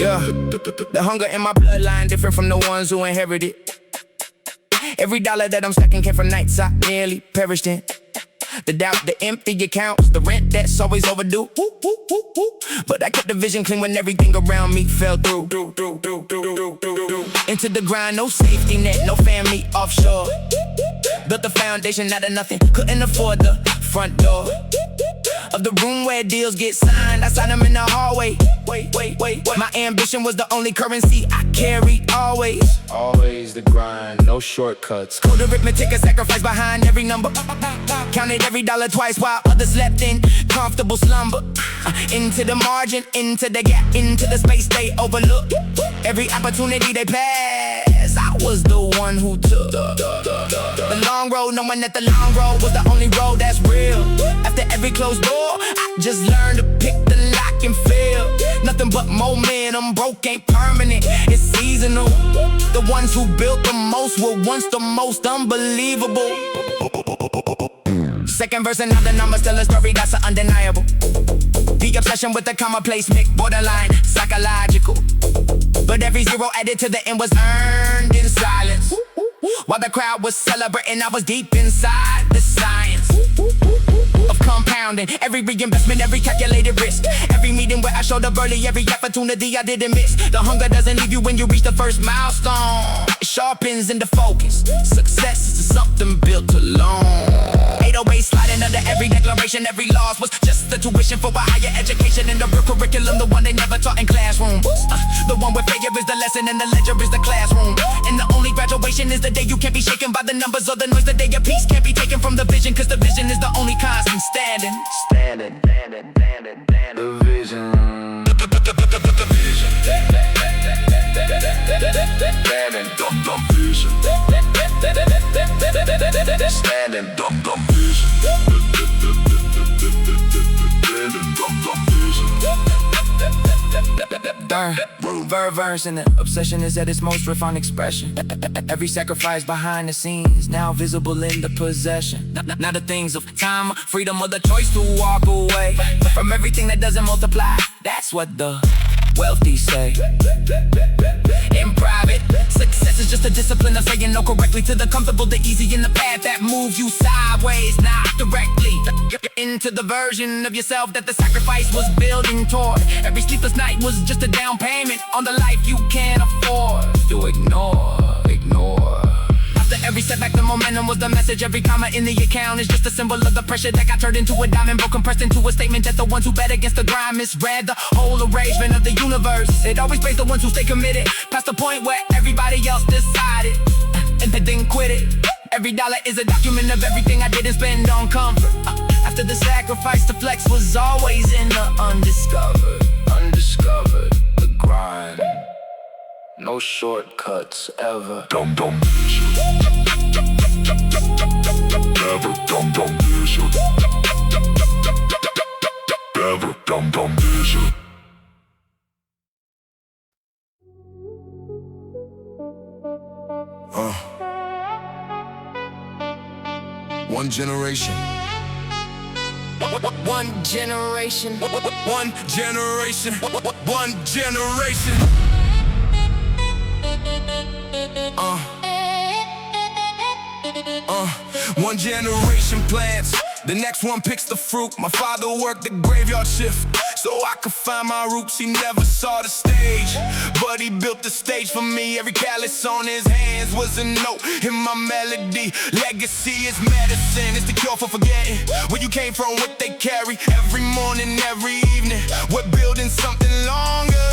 Yeah, the hunger in my bloodline different from the ones who inherited. Every dollar that I'm stacking came from nights I nearly perished in. The doubt, the empty accounts, the rent that's always overdue. But I kept the vision clean when everything around me fell through. Into the grind, no safety net, no family offshore. Built the foundation out of nothing, couldn't afford the front door of the room where deals get signed. I signed them in the hallway. Wait. My ambition was the only currency I carried always. Always the grind, no shortcuts. Code arithmetic, a sacrifice behind every number. Counted every dollar twice while others slept in comfortable slumber. Into the margin, into the gap, into the space they overlooked. Every opportunity they passed, I was the one who took the long road, knowing that the long road was the only road that's real. After every closed door, I just learned to pick the lock and fail. Nothing but momentum, broke ain't permanent, it's seasonal. The ones who built the most were once the most unbelievable. Second verse, another number, still a story that's undeniable. The obsession with the commonplace, Nick, borderline psychological. But every zero added to the end was earned in silence. While the crowd was celebrating, I was deep inside the science of compounding. Every reinvestment, every calculated risk. Every meeting where I showed up early, every opportunity I didn't miss. The hunger doesn't leave you when you reach the first milestone. It sharpens into focus. Success is something built alone. 808 sliding under every declaration. Every loss was just the tuition for a higher education. In the real curriculum, the one they never taught in classrooms. The one where failure is the lesson and the ledger is the classroom. And the only graduation is the day you can't be shaken by the numbers or the noise. The day your peace can't be taken from the vision, cause the vision is the only constant standing. The vision. The vision. Dumb vision. Standing dumb vision. Verse and the obsession is at its most refined expression. Every sacrifice behind the scenes now visible in the possession. Now the things of time, freedom, or the choice to walk away from everything that doesn't multiply. That's what the wealthy say. In private, success is just a discipline of saying no correctly to the comfortable, the easy, in the path that moves you sideways, not directly into the version of yourself that the sacrifice was building toward. Every sleepless night was just a down payment on the life you can't afford to ignore. After every setback, the momentum was the message. Every comma in the account is just a symbol of the pressure that got turned into a diamond, broken, pressed into a statement that the ones who bet against the grind misread the whole arrangement of the universe. It always pays the ones who stay committed past the point where everybody else decided and then quit it. Every dollar is a document of everything I didn't spend on comfort. After the sacrifice, the flex was always in the undiscovered. The grind. No shortcuts ever. Dumb vision. Never dumb vision. Never dumb vision. One generation. One generation. One generation. One generation. One generation plants, the next one picks the fruit. My father worked the graveyard shift so I could find my roots. He never saw the stage, but he built the stage for me. Every callus on his hands was a note in my melody. Legacy is medicine, it's the cure for forgetting where you came from, what they carry. Every morning, every evening, we're building something longer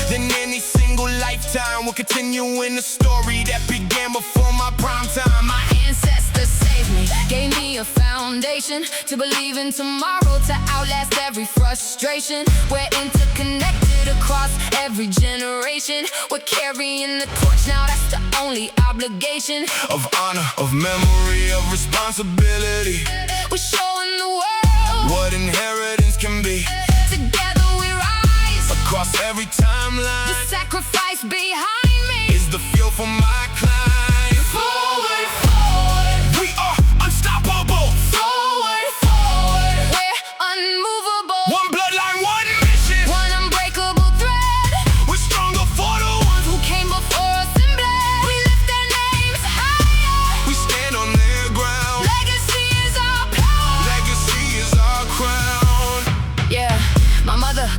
than any single lifetime. We're continuing the story that began before my prime time. My ancestors saved me, gave me a foundation to believe in tomorrow, to outlast every frustration. We're interconnected across every generation. We're carrying the torch now, that's the only obligation. Of honor, of memory, of responsibility. We're showing the world what inheritance can be. together we rise. Across every timeline, The sacrifice behind me is the fuel for my climb. forward, forward, We are unstoppable. forward, forward. We're unmovable. One bloodline, one mission. One unbreakable thread. We're stronger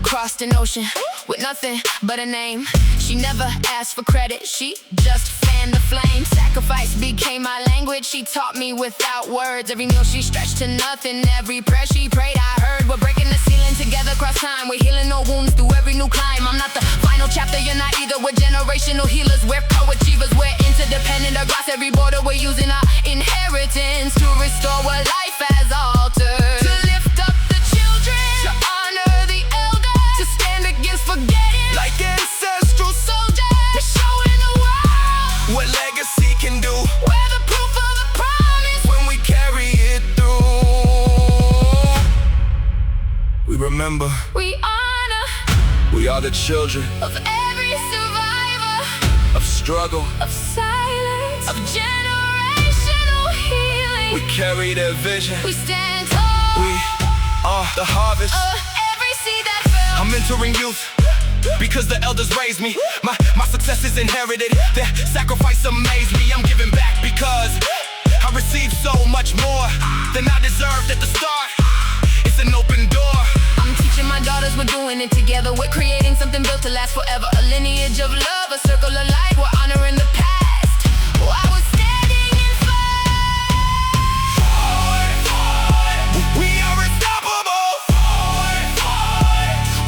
crossed an ocean with nothing but a name. She never asked for credit, she just fanned the flame. Sacrifice became my language, she taught me without words. Every meal she stretched to nothing, every prayer she prayed I heard. We're breaking the ceiling together across time, we're healing our wounds through every new climb. I'm not the final chapter, you're not either. We're generational healers, we're pro-achievers, we're interdependent across every border. We're using our inheritance to restore what life has altered. To lift up the children, to honor the elders, to stand against forgetting like ancestral soldiers. We're showing the world what legacy can do. we're the proof of the promise When we carry it through, we remember, we honor we are the children of every survivor of struggle. of silence, of generational healing. We carry their vision, We stand tall we are the harvest. every seed that fell. I'm mentoring youth because the elders raised me. My success is inherited, their sacrifice amazed me. I'm giving back because I received so much more than I deserved at the start. It's an open door. I'm teaching my daughters, we're doing it together. We're creating something built to last forever. A lineage of love, a circle of life. We're honoring the past. Oh, I was standing in fire. We are unstoppable.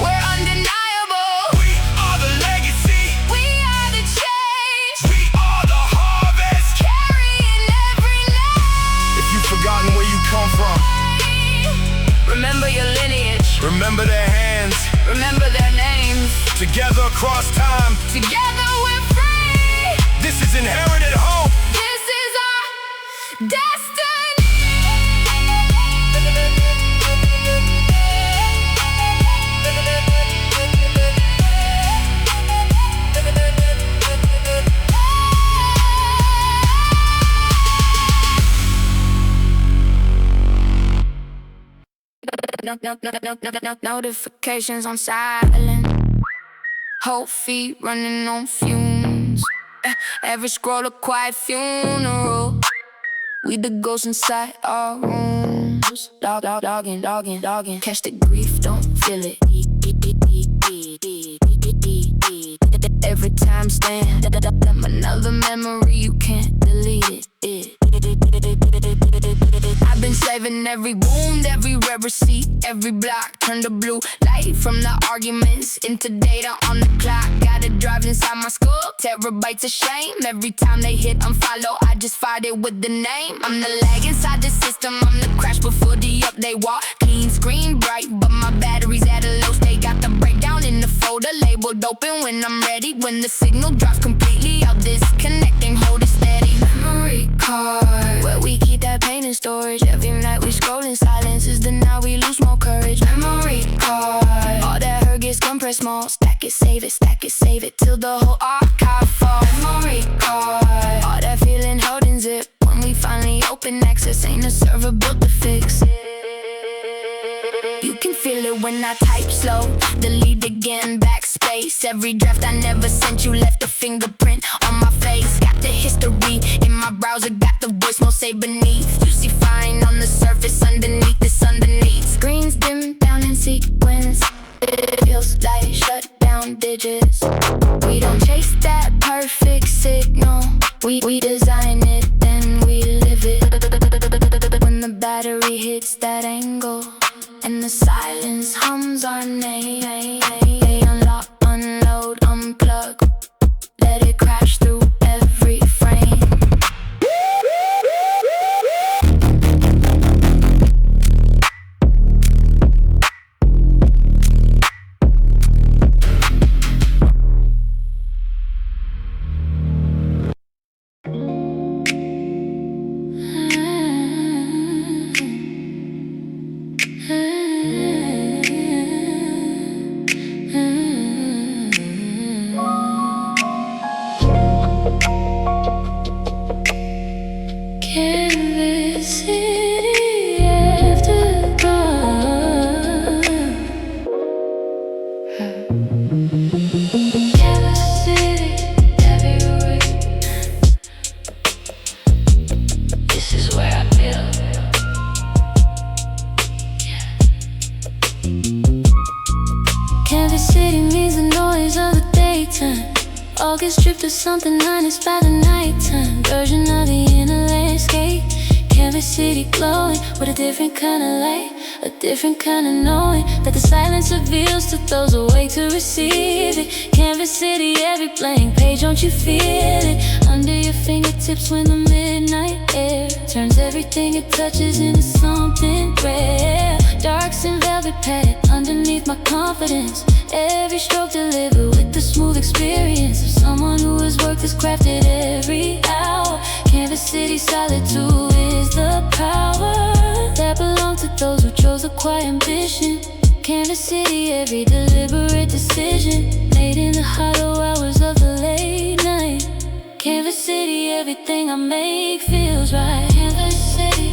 We're undeniable. We are the legacy. We are the change. We are the harvest. Carrying every name. If you've forgotten where you come from, Remember your lineage. remember their hands. Remember their names. Together across time, Together we're free. this is inherited hope. This is our destiny. Notifications on silent. Whole feet running on fumes. Every scroll a quiet funeral. We the ghosts inside our rooms. Dogging. Catch the grief, don't feel it. Every time stand. Another memory, you can't delete it. I've been saving every wound, every rare receipt, every block turned to blue light from the arguments into data on the clock. Got it drive inside my skull, terabytes of shame. Every time they hit unfollow, I just fight it with the name. I'm the lag inside the system, I'm the crash before the update walk. Clean screen bright, but my battery's at a low state. Got the breakdown in the folder, labeled open when I'm ready. When the signal drops completely, I'll disconnect and hold it steady. Memory card, where we keep that pain in storage. Every night we scroll in silence, is the night we lose more courage. Memory card, all that hurt gets compressed small. Stack it, save it, till the whole archive falls. Memory card, all that feeling held in zip. When we finally open access, ain't a server built to fix. You can feel it when I type slow, delete again, backspace. Every draft I never sent you left a fingerprint on my face. Got the history in my browser, got the voicemail saved beneath. You see fine on the surface, underneath this underneath. Screens dim down in sequence, it feels like shut down digits. We don't chase that perfect signal, we design it, then we live it. When the battery hits that angle and the silence hums our name, unlock, unload, unplug, let it crash through every frame. August trip to something honest by the nighttime. Version of the inner landscape. Canvas city glowing with a different kind of light, a different kind of knowing that the silence reveals to those awake to receive it. Canvas city, every blank page, don't you feel it? Under your fingertips when the midnight air turns everything it touches into something rare. Darks and velvet pad underneath my confidence. Every stroke delivered with the smooth experience of someone who has worked his craft at every hour. Canvas city solitude is the power that belongs to those who chose a quiet ambition. Canvas city, every deliberate decision made in the hollow hours of the late night. Canvas city, everything I make feels right. Canvas city,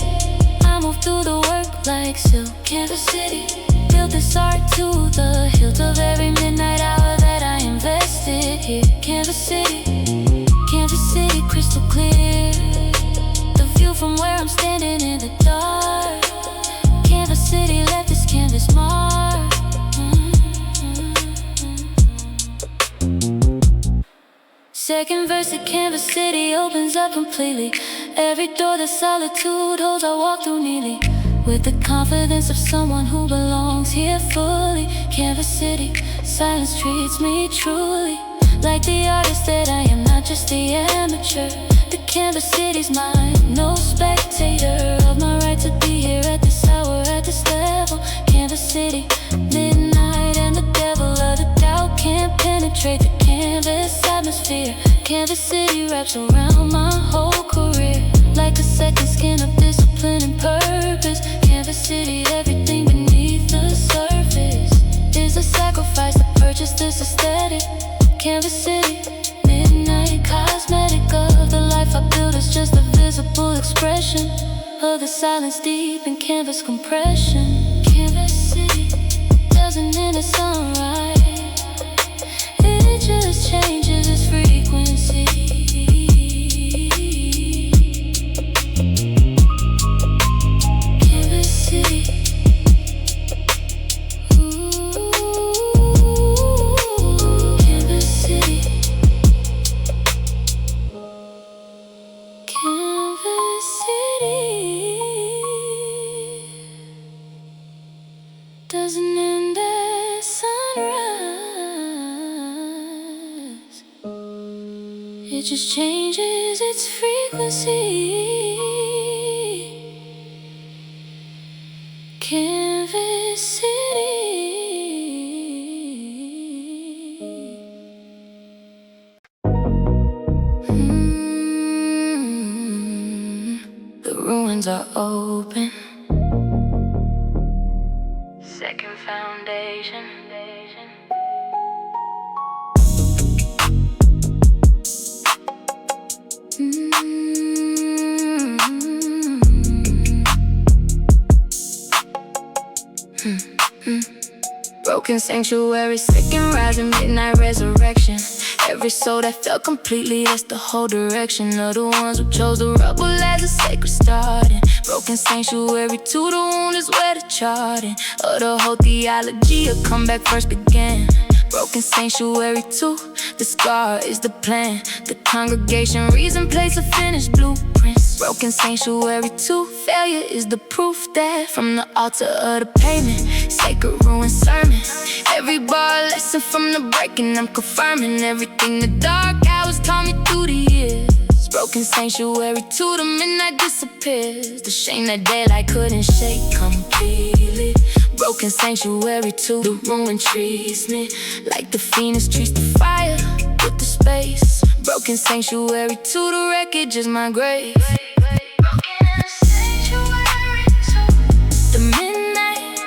I move through the work like silk. Canvas city, build this art to the hilt of every midnight hour that I invested here. Canvas city, crystal clear. The view from where I'm standing in the dark. Canvas city left this canvas mark. Second verse of Canvas city opens up completely. Every door that solitude holds I walk through neatly, with the confidence of someone who belongs here fully. Canvas city, silence treats me truly like the artist that I am, not just the amateur. The canvas city's mine, no spectator of my right to be here at this hour, at this level. Canvas city, midnight and the devil of the doubt can't penetrate the canvas atmosphere. Canvas city wraps around my whole career like a second skin of discipline and purpose. Canvas city, everything beneath the surface is a sacrifice to purchase this aesthetic. Canvas city, midnight cosmetic of the life I built is just a visible expression of the silence deep in canvas compression. Canvas city doesn't end at sunrise, it just changes its frequency. Canvas city, doesn't end at sunrise, it just changes its frequency. Canvas city. The ruins are open. Second foundation. Broken sanctuary, second rising, midnight resurrection. Every soul that felt completely, that's the whole direction of the ones who chose the rubble as a sacred starting. Broken sanctuary, to the wound is where the charting of the whole theology of comeback first began. Broken sanctuary 2, the scar is the plan. The congregation, reason, place, a finished blueprints. Broken sanctuary 2, failure is the proof that from the altar of the pavement, sacred ruin sermon. Every bar a lesson from the breaking, I'm confirming everything the dark hours taught me through the years. Broken sanctuary 2, the midnight disappears. The shame that daylight couldn't shake completely. Broken sanctuary 2, the ruin treats me like the phoenix treats the fire with the space. Broken sanctuary 2, the wreckage is my grave. Broken sanctuary 2, the midnight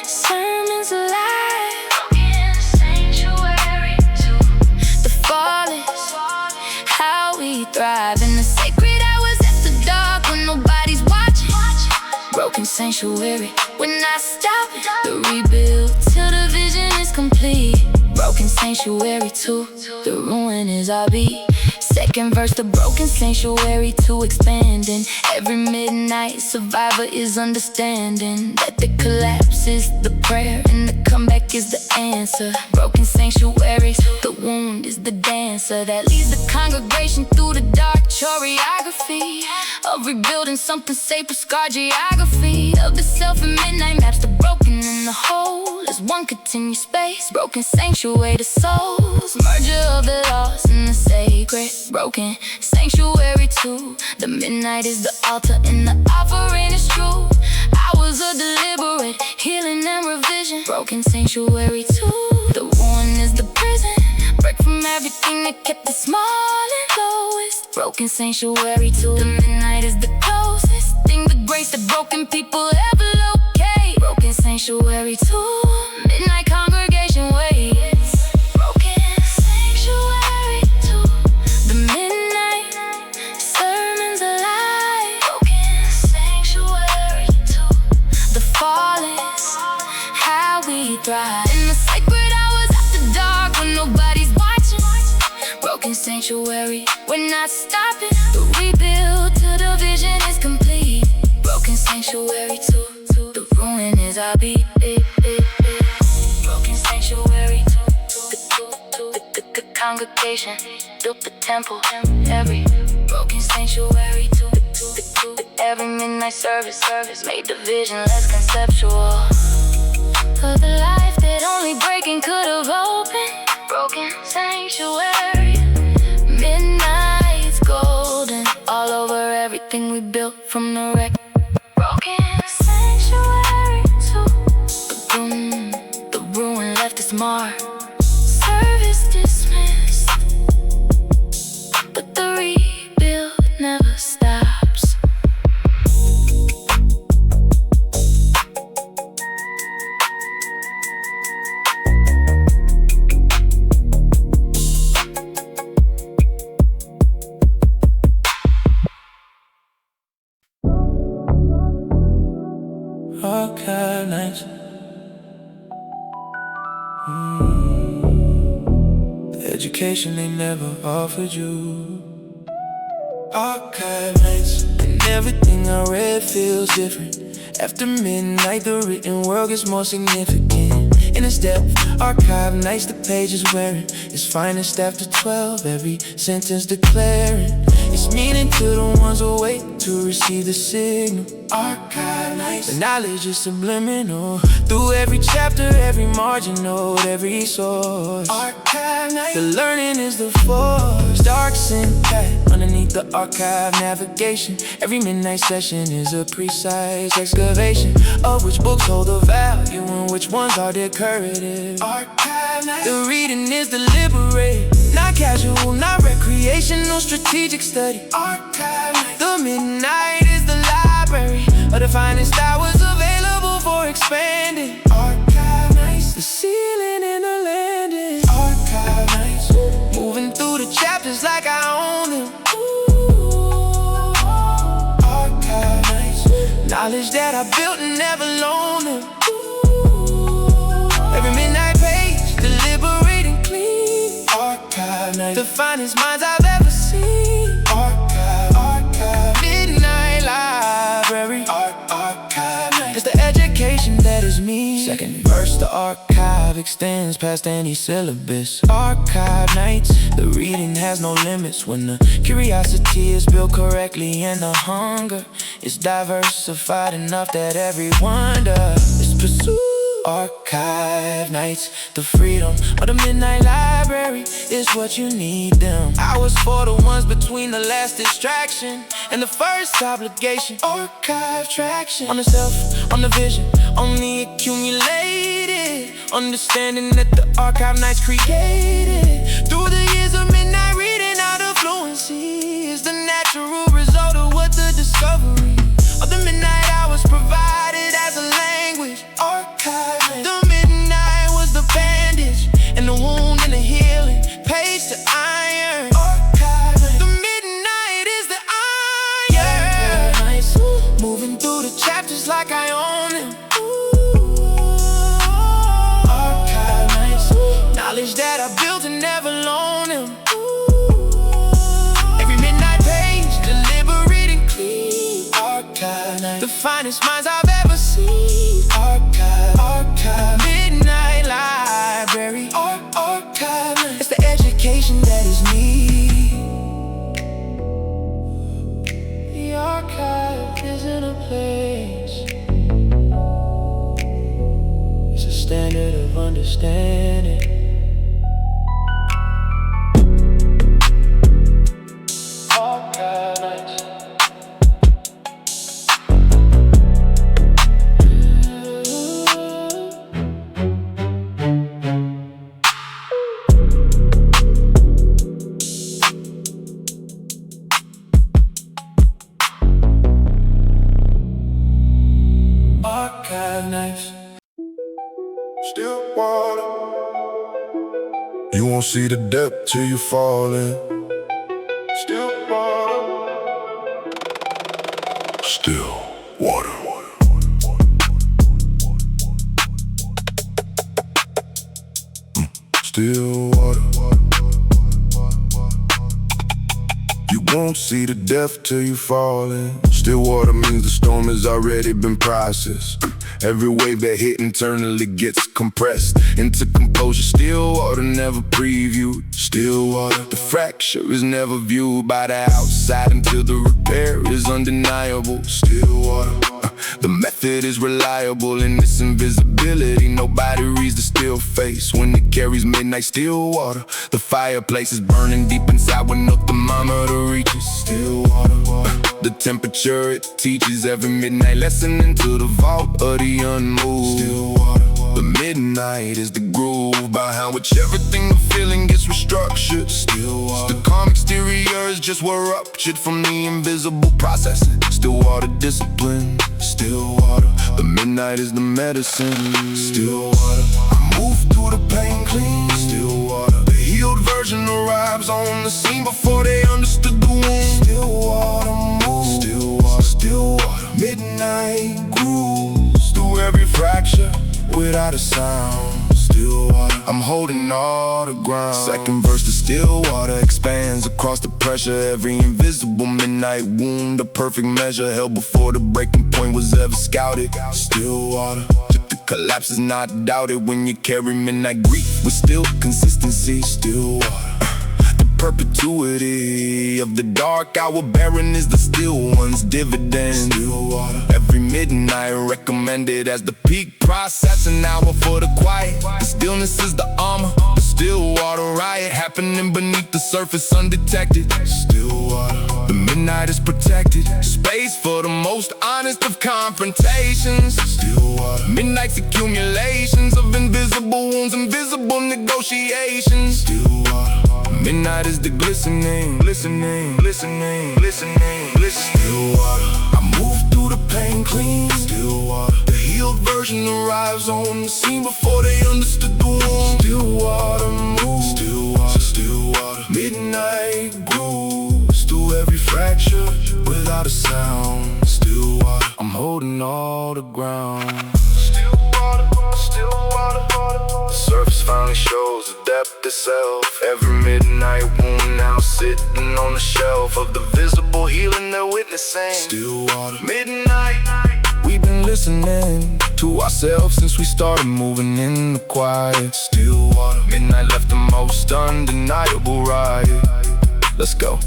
sermons alive. Broken sanctuary 2, the fall is how we thrive in the sacred hours after dark when nobody's watching. Broken sanctuary, when I stop the rebuild till the vision is complete. Broken sanctuary 2, the ruin is our beat. Second verse, the broken sanctuary to expanding. Every midnight survivor is understanding that the collapse is the prayer and the comeback is the answer. Broken sanctuaries, the wound is the dancer that leads the congregation through the dark choreography of rebuilding something sacred, scar geography of the self and midnight maps, the broken and the whole as one continuous space. Broken sanctuary, the souls, merger of the lost and the sacred. Broken sanctuary too. The midnight is the altar and the offering is true. Hours of deliberate healing and revision. Broken sanctuary too. The one is the prison. Break from everything that kept it small and lowest. Broken sanctuary too. The midnight is the closest thing to grace that broken people ever locate. Broken sanctuary too. Midnight congregation waits. Broken sanctuary too. The midnight sermons alive. Broken sanctuary too. The fall is how we thrive. In the sacred hours after dark when nobody's watching. Broken sanctuary, we're not stopping. The rebuild till the vision is complete. Broken sanctuary too. The ruin is our beat. Broken sanctuary too. The congregation built the temple. Every broken sanctuary too. Every midnight service made the vision less conceptual. For the life that only breaking could have opened. Broken sanctuary. Midnight's golden all over everything we built from the wreck. Broken sanctuary too. The ruin left its mark. Service dismissed, but the rebuild never stops. Archive nights. The education they never offered you. Archive nights. And everything I read feels different. After midnight, the written word gets more significant. In its depth, archive nights, the pages wearing its finest after 12. Every sentence declaring its meaning to the ones awake to receive the signal. Archive nights. The knowledge is subliminal through every chapter, every margin note, every source. Archive nights. The learning is the force. Dark syntax underneath the archive navigation. Every midnight session is a precise excavation of which books hold the value and which ones are decorative. Archive nights. The reading is deliberate, not casual, not recreational, strategic study. Archive nights. The midnight is the library of the finest hours available for expanding. Archive nights. The ceiling and the landing. Archive nights. Moving through the chapters like I own them. Archive nights. Knowledge that I built and never loaned them. Every midnight page, deliberate and clean. Archive nights. The finest minds I've ever seen. Archive. Midnight library. Archive nights. It's the education that is me. Second verse, the archive extends past any syllabus. Archive nights. The reading has no limits when the curiosity is built correctly and the hunger is diversified enough that everyone is pursued. Archive nights, the freedom of the midnight library is what you need them. Hours for the ones between the last distraction and the first obligation. Archive traction on the self, on the vision, on the accumulated understanding that the archive nights created through the years of midnight reading. Out of fluency is the natural result of what the discovery of the midnight hours provided as a language. Archive. The midnight was the bandage and the wound and the healing page to iron. Archive. The midnight is the iron. Moving through the chapters like I own them. Archive nights. Knowledge that I built and never loaned them. of understanding. Still water. You won't see the depth till you fall in. Still water. Still water. Still water. You won't see the depth till you fall in. Still water means the storm has already been processed. Every wave that hit internally gets compressed into composure. Still water, never previewed. Still water. The fracture is never viewed by the outside until the repair is undeniable. Still water. The method is reliable in its invisibility. Nobody reads the still face when it carries midnight. Still water. The fireplace is burning deep inside when no thermometer reaches. Still water. The temperature it teaches every midnight lesson into the vault of the unmoved. Still water. The midnight is the groove behind which everything the feeling gets restructured. Still water. The calm exterior is just what ruptured from the invisible processing. Still water discipline. Still water. The midnight is the medicine. Still water. I move through the pain clean. Still water. The healed version arrives on the scene before they understood the wound. Still water. Still water, still water. Midnight grooves through every fracture without a sound. Still water, I'm holding all the ground. Second verse, the still water expands across the pressure. Every invisible midnight wound, a perfect measure held before the breaking point was ever scouted. Still water, the collapse is not doubted when you carry midnight grief with still consistency. Still water. Perpetuity of the dark hour barren is the still one's dividend. Still water. Every midnight recommended as the peak processing hour for the quiet. The stillness is the armor. The still water riot happening beneath the surface undetected. Still water. The midnight is protected. Space for the most honest of confrontations. Still water. Midnight's accumulations of invisible wounds, invisible negotiations. Still water. Midnight is the glistening, glistening, glistening, glistening, glistening. Still water. I move through the pain clean. Still water. The healed version arrives on the scene before they understood the wound. Still water moves. Still water. Still water. Midnight grooves through every fracture without a sound. Still water. I'm holding all the ground. Still water. Still water. The surface finally shows the depth itself. Every midnight wound now sitting on the shelf of the visible healing they're witnessing. Still water. Midnight. We've been listening to ourselves since we started moving in the quiet. Still water. Midnight left the most undeniable riot. Let's go.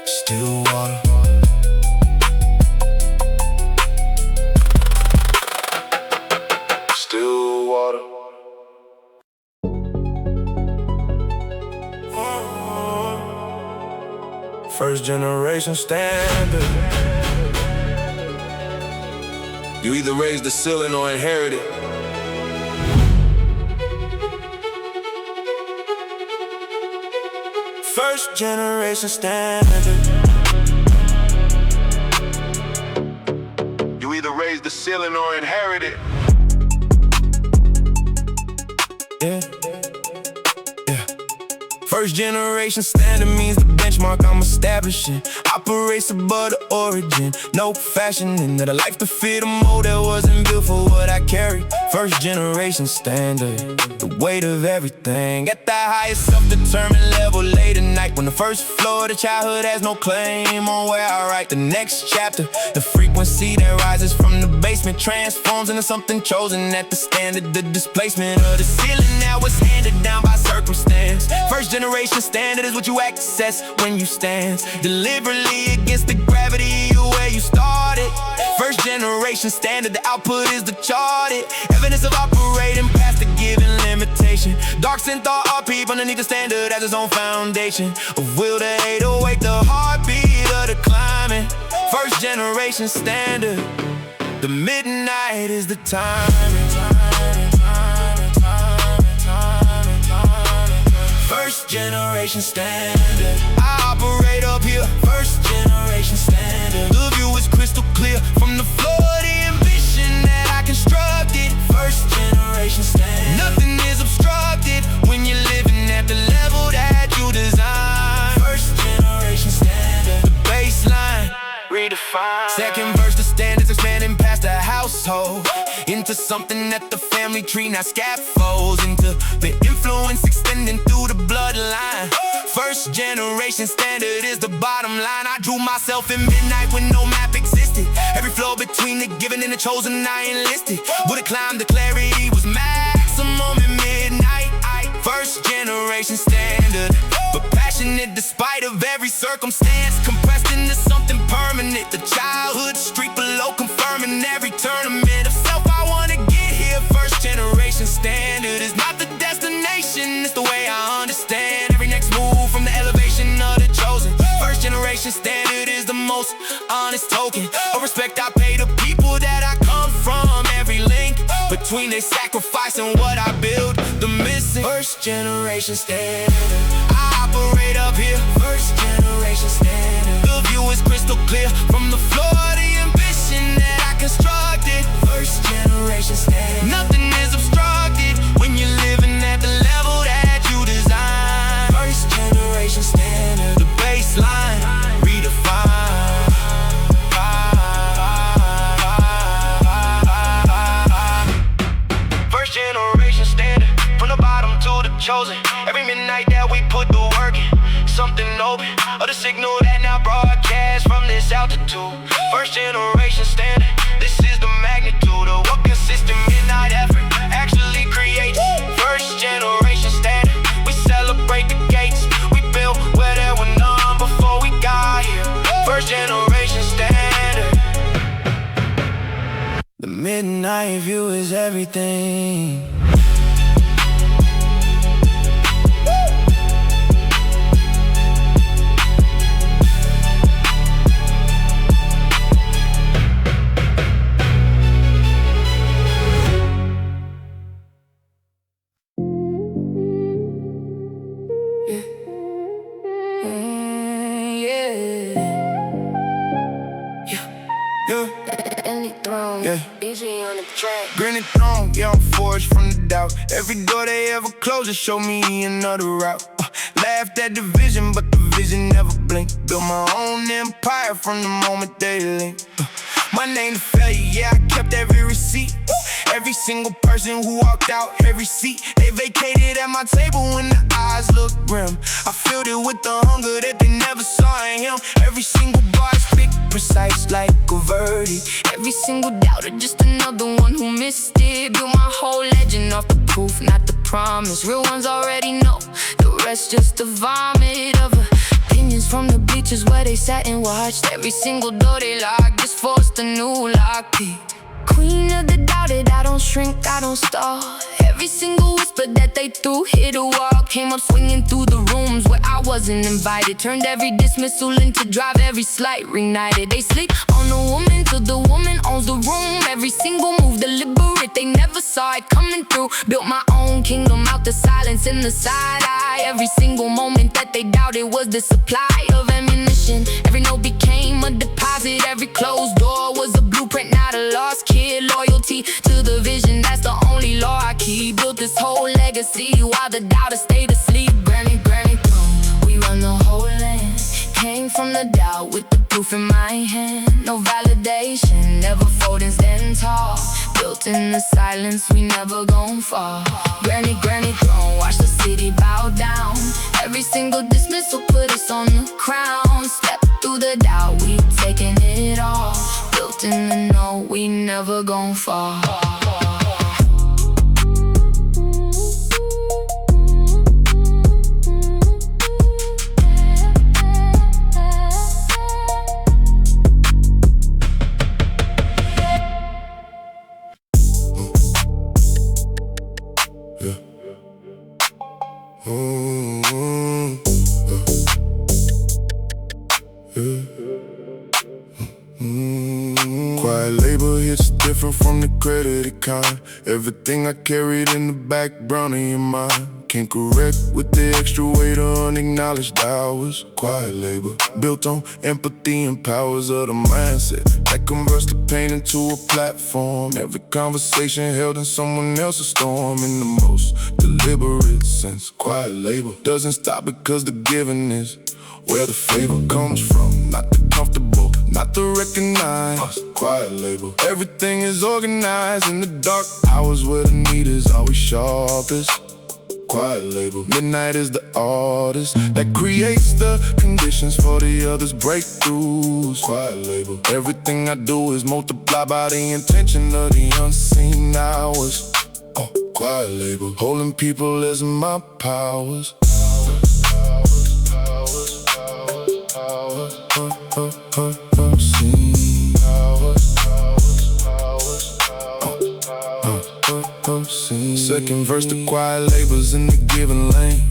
Still water. Still water. First generation standard. You either raise the ceiling or inherit it. First generation standard. You either raise the ceiling or inherit it. Yeah. First generation standard means the benchmark I'm establishing operates above the origin. No fashioning that a life to fit a mold that wasn't built for what I carry. First generation standard, the weight of everything at the highest self-determined level late at night. When the first floor of the childhood has no claim on where I write the next chapter. The frequency that rises from the basement transforms into something chosen at the standard. The displacement of the ceiling now is handed down by circumstance. First generation standard is what you access when you stand deliberately against the gravity of where you started. generation standard, the output is the charted. Evidence of operating past the given limitation. Dark synth RP underneath the standard as its own foundation. Of will to 808, the heartbeat of the climbing. First generation standard, the midnight is the time. First generation standard, I operate up here. First generation standard, the view is crystal clear from the floor. The ambition that I constructed. First generation standard, nothing is obstructed when you're living at the level that you design. First generation standard, the baseline redefined. Second verse, the standards expanding past the household into something that the family tree now scaffolds into. The influence extending through the bloodline. First generation standard is the bottom line. I drew myself in midnight when no map existed. Every flow between the given and the chosen I enlisted. Would have climbed, the clarity was maximum at midnight. First generation standard, but passionate despite of every circumstance. Compressed into something permanent. The childhood streak below confirming every tournament of self I wanna get here. First generation standard is not the destination, it's the way I understand every next move from the elevation of the chosen. First generation standard is the most honest token of respect I pay to people that I come from. Every link between their sacrifice and what I build, the missing. First generation standard, I operate up here. First generation standard, the view is crystal clear from the floor. The ambition that I constructed. First generation standard, nothing is obstructed when you're living at the level that you design. First generation standard, the baseline redefined. First generation standard, from the bottom to the chosen. Every midnight that we put the work in, something open, or the signal that now broadcasts from this altitude. First generation standard, this is the magnitude of what consistent midnight effort actually creates. First generation standard, we celebrate the gates we built where there were none before we got here. First generation standard, the midnight view is everything. Granted throne, yeah, I'm forged from the doubt. Every door they ever closed, it showed me another route. Laughed at the vision, but the vision never blinked. Built my own empire from the moment they linked. My name to failure, yeah, I kept every receipt. Every single person who walked out, every seat they vacated at my table when the eyes looked grim. I filled it with the hunger that they never saw in him. Every single bar speak precise like a verdict. Every single doubter, just another one who missed it. Built my whole legend off the proof, not the promise. Real ones already know, the rest just a vomit of opinions from the bleachers where they sat and watched. Every single door they locked just forced a new lockpick. Queen of the doubted, I don't shrink, I don't stall. Every single whisper that they threw hit a wall. Came up swinging through the rooms where I wasn't invited. Turned every dismissal into drive, every slight reignited. They sleep on the woman till the woman owns the room. Every single move deliberate, they never saw it coming through. Built my own kingdom out the silence in the side eye. Every single moment that they doubted was the supply of ammunition. Every note became a deposit, every closed door was a blueprint, not a lost kid. Loyalty to the vision, that's the only law I keep. Built this whole legacy while the doubters stayed asleep. Granny throne, we run the whole land. Came from the doubt with the proof in my hand. No validation, never folding, stand tall. Built in the silence, we never gon' fall. Granny throne, watch the city bow down. Every single dismissal put us on the crown. Step through the doubt, we taking it all. Built in the know, we never gon' fall. Quiet labor hits different from the credited kind. Everything I carried in the background of your mind can't correct with the extra weight of unacknowledged hours. Quiet labor, built on empathy and powers of the mindset that converts the pain into a platform. Every conversation held in someone else's storm in the most deliberate sense. Quiet labor doesn't stop because the giving is where the favor comes from, not the comfortable, not the recognized. Quiet labor, everything is organized in the dark hours where the need is always sharpest. Quiet labor, midnight is the artist that creates the conditions for the others' breakthroughs. Quiet labor, everything I do is multiplied by the intention of the unseen hours. Quiet labor, holding people as my powers. Second verse, the quiet labor's in the given lane.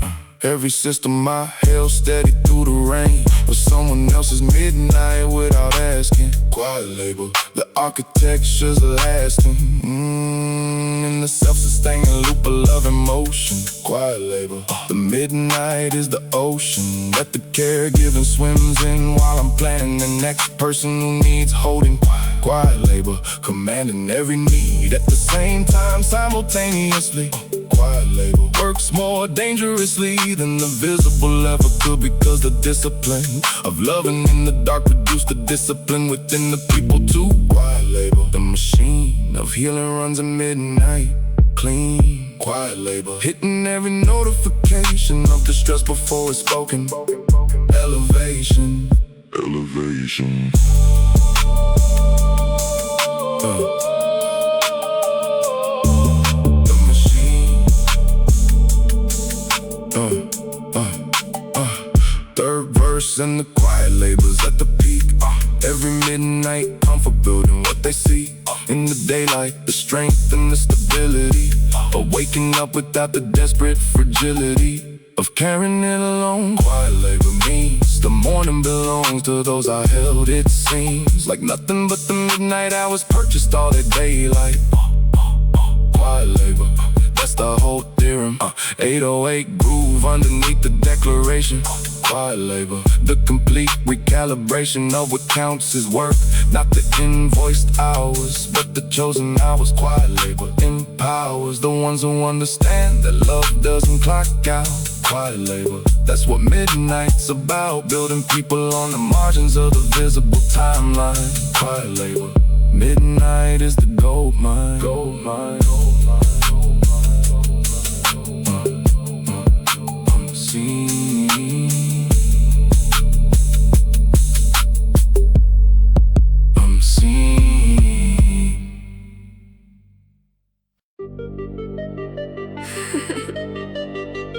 Every system I held steady through the rain was someone else's midnight without asking. Quiet labor, the architecture's lasting in the self-sustaining loop of love and motion. Quiet labor, the midnight is the ocean that the caregiving swims in while I'm planning the next person who needs holding. Quiet labor, commanding every need at the same time simultaneously. Quiet labor works more dangerously than the visible ever could, because the discipline of loving in the dark produced the discipline within the people too. Quiet labor, the machine of healing runs at midnight, clean. Quiet labor, hitting every notification of distress before it's spoken. Elevation, elevation. The machine. Third verse and the quiet labor's at the peak. Every midnight comfort building what they see in the daylight, the strength and the stability of waking up without the desperate fragility of carrying it alone. Quiet labor means the morning belongs to those I held. It seems like nothing but the midnight hours purchased all their daylight. Quiet labor, that's the whole theorem. 808 groove underneath the declaration. Quiet labor, the complete recalibration of what counts as work, not the invoiced hours, but the chosen hours. Quiet labor empowers the ones who understand that love doesn't clock out. Quiet labor, that's what midnight's about, building people on the margins of the visible timeline. Quiet labor, midnight is the gold mine. Gold mine. I'm seeing. I'm seeing.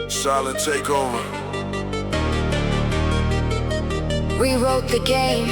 Silent takeover. Rewrote the game.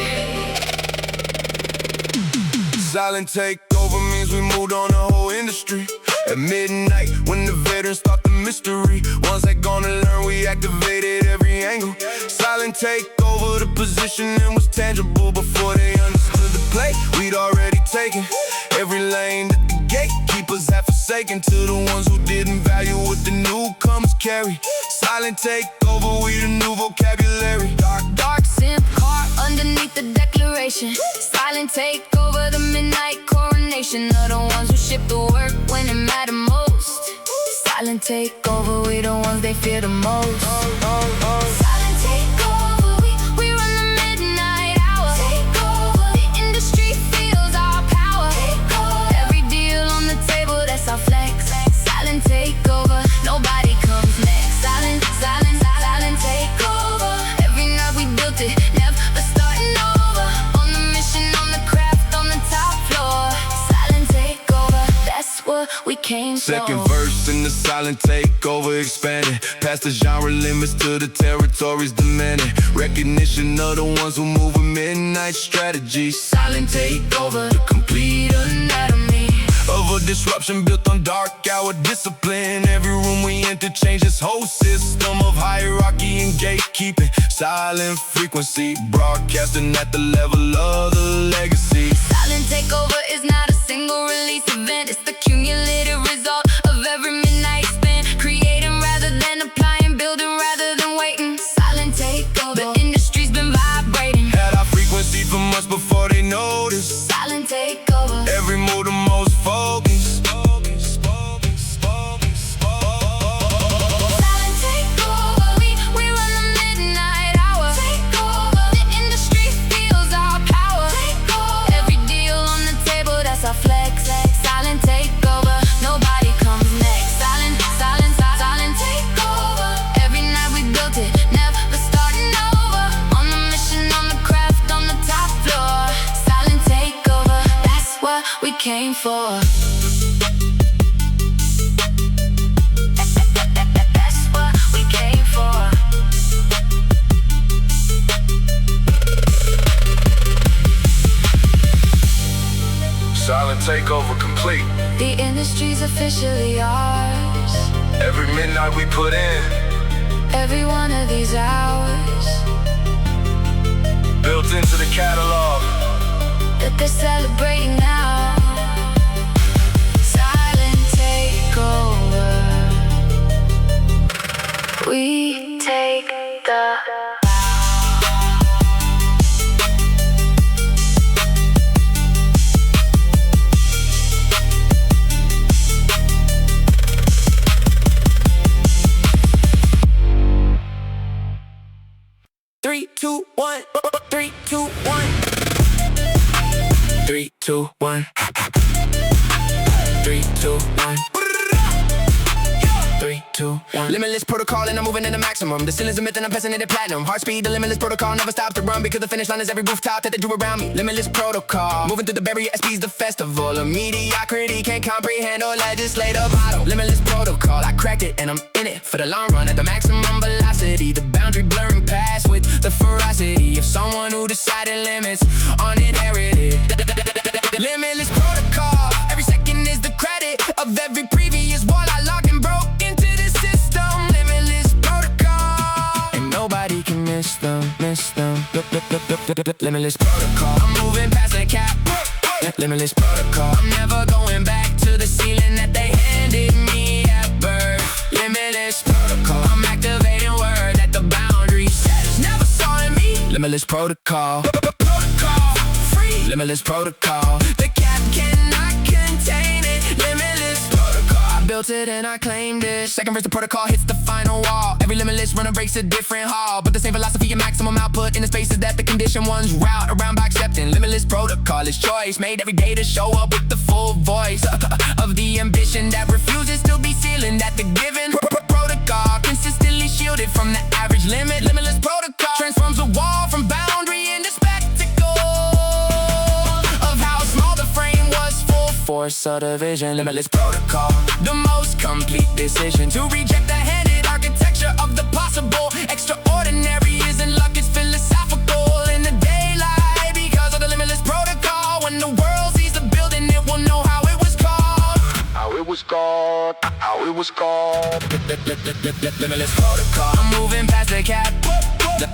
Silent takeover means we moved on the whole industry. At midnight, when the veterans start the mystery, ones that gonna learn, we activated every angle. Silent takeover, the positioning was tangible before they understood the play. We'd already taken every lane at the gatekeepers had forsaken, to the ones who didn't value what the newcomers carry. Silent takeover, we the new vocabulary. Dark synth car underneath the declaration. Silent takeover, the midnight coronation of the ones who ship the work when it mattered most. Silent takeover, we the ones they fear the most. Silent takeover, we run the midnight hour. Takeover, the industry feels our power. Takeover, every deal on the table, that's our flex. Silent takeover, nobody comes next. Silent takeover, every night we built it, never starting over. On the mission, on the craft, on the top floor. Silent takeover, that's what we came for. Second verse in the silent takeover expanding past the genre limits to the territories demanding recognition of the ones who move with midnight strategies. Silent takeover, the complete anatomy of a disruption built on dark hour discipline. Every room we enter change this whole system of hierarchy and gatekeeping. Silent frequency broadcasting at the level of the legacy. Silent takeover, silent takeover. Every move the most focused. Silent takeover. We run the midnight hour. Takeover. The industry feels our power. Takeover. Every deal on the table, that's our flex. Silent takeover. Nobody comes next. Silent takeover. Every night we built it, never starting over. On the mission, on the craft, on the top floor. Silent takeover. That's what we came for. That's what we came for. Silent takeover complete. The industry's officially ours. Every midnight we put in, Every one of these hours built into the catalog. that they're celebrating now. Silent takeover. We take the Three, two, one. 3, 2, 1. 3, 2, 1. 3, 2, 1. 3, 2, 1. Limitless protocol and I'm moving in the maximum. The ceiling's a myth and I'm passing it at platinum. Heart speed, the limitless protocol never stops to run because the finish line is every rooftop that they drew around me. Limitless protocol, moving through the barrier, SP's the festival of mediocrity, can't comprehend or legislate a model. Limitless protocol, I cracked it and I'm in it for the long run at the maximum velocity. The boundary blurring past with the ferocity of someone who decided limits uninherited. Limitless protocol, every second is the credit of every previous wall I locked and broke into the system. Limitless protocol, and nobody can miss them. Limitless protocol, I'm moving past the cap. Limitless protocol, I'm never going back to the ceiling that they handed me at birth. Limitless protocol, I'm activating word that the boundary says never saw in me. Limitless protocol, protocol free. Limitless protocol, the cap cannot contain it. Limitless protocol, I built it and I claimed it. Second verse, the protocol hits the final wall. Every limitless runner breaks a different hall, but the same philosophy and maximum output in the spaces that the condition ones route around by accepting. Limitless protocol is choice made every day to show up with the full voice of the ambition that refuses to be ceiling that the given protocol consistently shielded from the average limit. Limitless protocol transforms a wall from boundary into spectacle of how small the frame was. Full force of the vision. Limitless protocol, the most complete decision to reject the handed architecture of the possible. Extraordinary isn't luck, it's philosophical in the daylight because of the limitless protocol. When the world sees the building, it will know how it was called. How it was called. How it was called. Limitless protocol, I'm moving past the cap.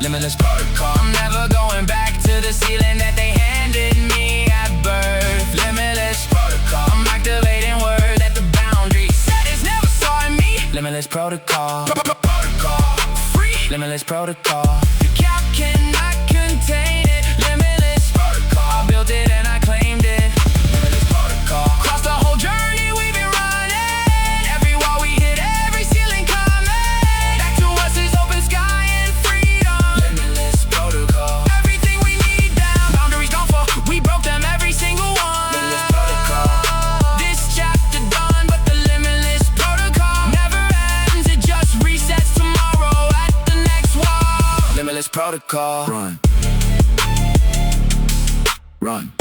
Limitless protocol, I'm never going back to the ceiling that they handed me at birth. Limitless protocol, I'm activating word that the boundary set is never saw in me. Limitless protocol, protocol free. Limitless protocol, the cap cannot contain it. Limitless protocol, I built it and I claimed it. Limitless protocol, across the whole journey we've been running. Every wall we hit, every ceiling coming. Back to us is open sky and freedom. Limitless protocol, everything we need down. Boundaries gone for, we broke them every single one. Limitless protocol, this chapter done, but the limitless protocol never ends. It just resets tomorrow at the next wall. Limitless protocol, run. Run.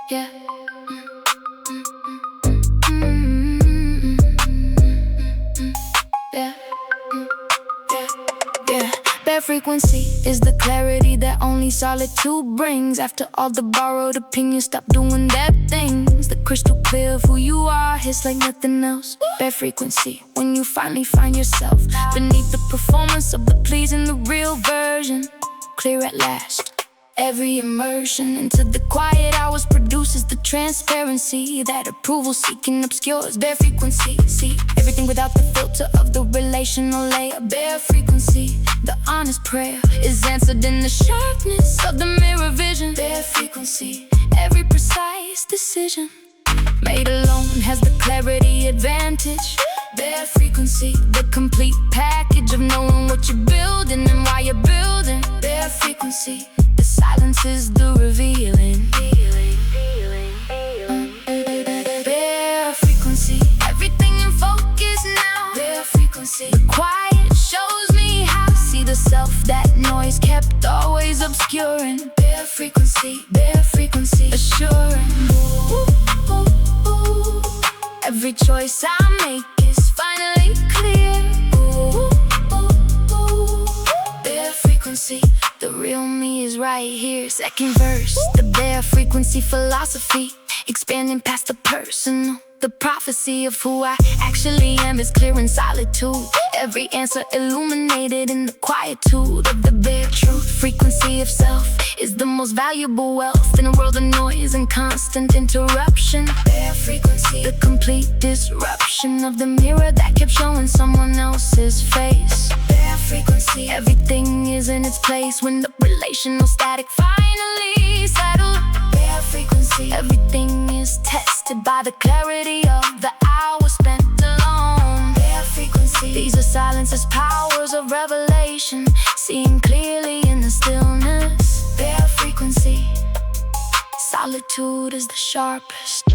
yeah. Yeah. Yeah. Bare frequency is the clarity that only solitude brings. After all the borrowed opinions stop doing their things, the crystal clear of who you are hits like nothing else. Bare frequency, when you finally find yourself beneath the performance of the pleasing, the real version, clear at last. Every immersion into the quiet hours produces the transparency that approval seeking obscures. Bare frequency, see everything without the filter of the relational layer. Bare frequency, the honest prayer is answered in the sharpness of the mirror vision. Bare frequency, every precise decision made alone has the clarity advantage. Bare frequency, the complete package of knowing what you're building and why you're building. Bare frequency, the silence is the revealing. Bare frequency, everything in focus now. Bare frequency, the quiet shows me how to see the self that noise kept always obscuring. Bare frequency, assuring. Every choice I make is finally clear. Bare frequency, the real me is right here. Second verse, the bare frequency philosophy, expanding past the personal. The prophecy of who I actually am is clear in solitude. Every answer illuminated in the quietude of the bare truth. Frequency of self is the most valuable wealth in a world of noise and constant interruption. Bare frequency, the complete disruption of the mirror that kept showing someone else's face. Bare frequency, everything is in its place when the relational static finally settled. Bare frequency, everything is tested by the clarity of the hour spent alone. Bare frequency, these are silences, powers of revelation, seeing clearly in the stillness. Bare frequency, solitude is the sharpest.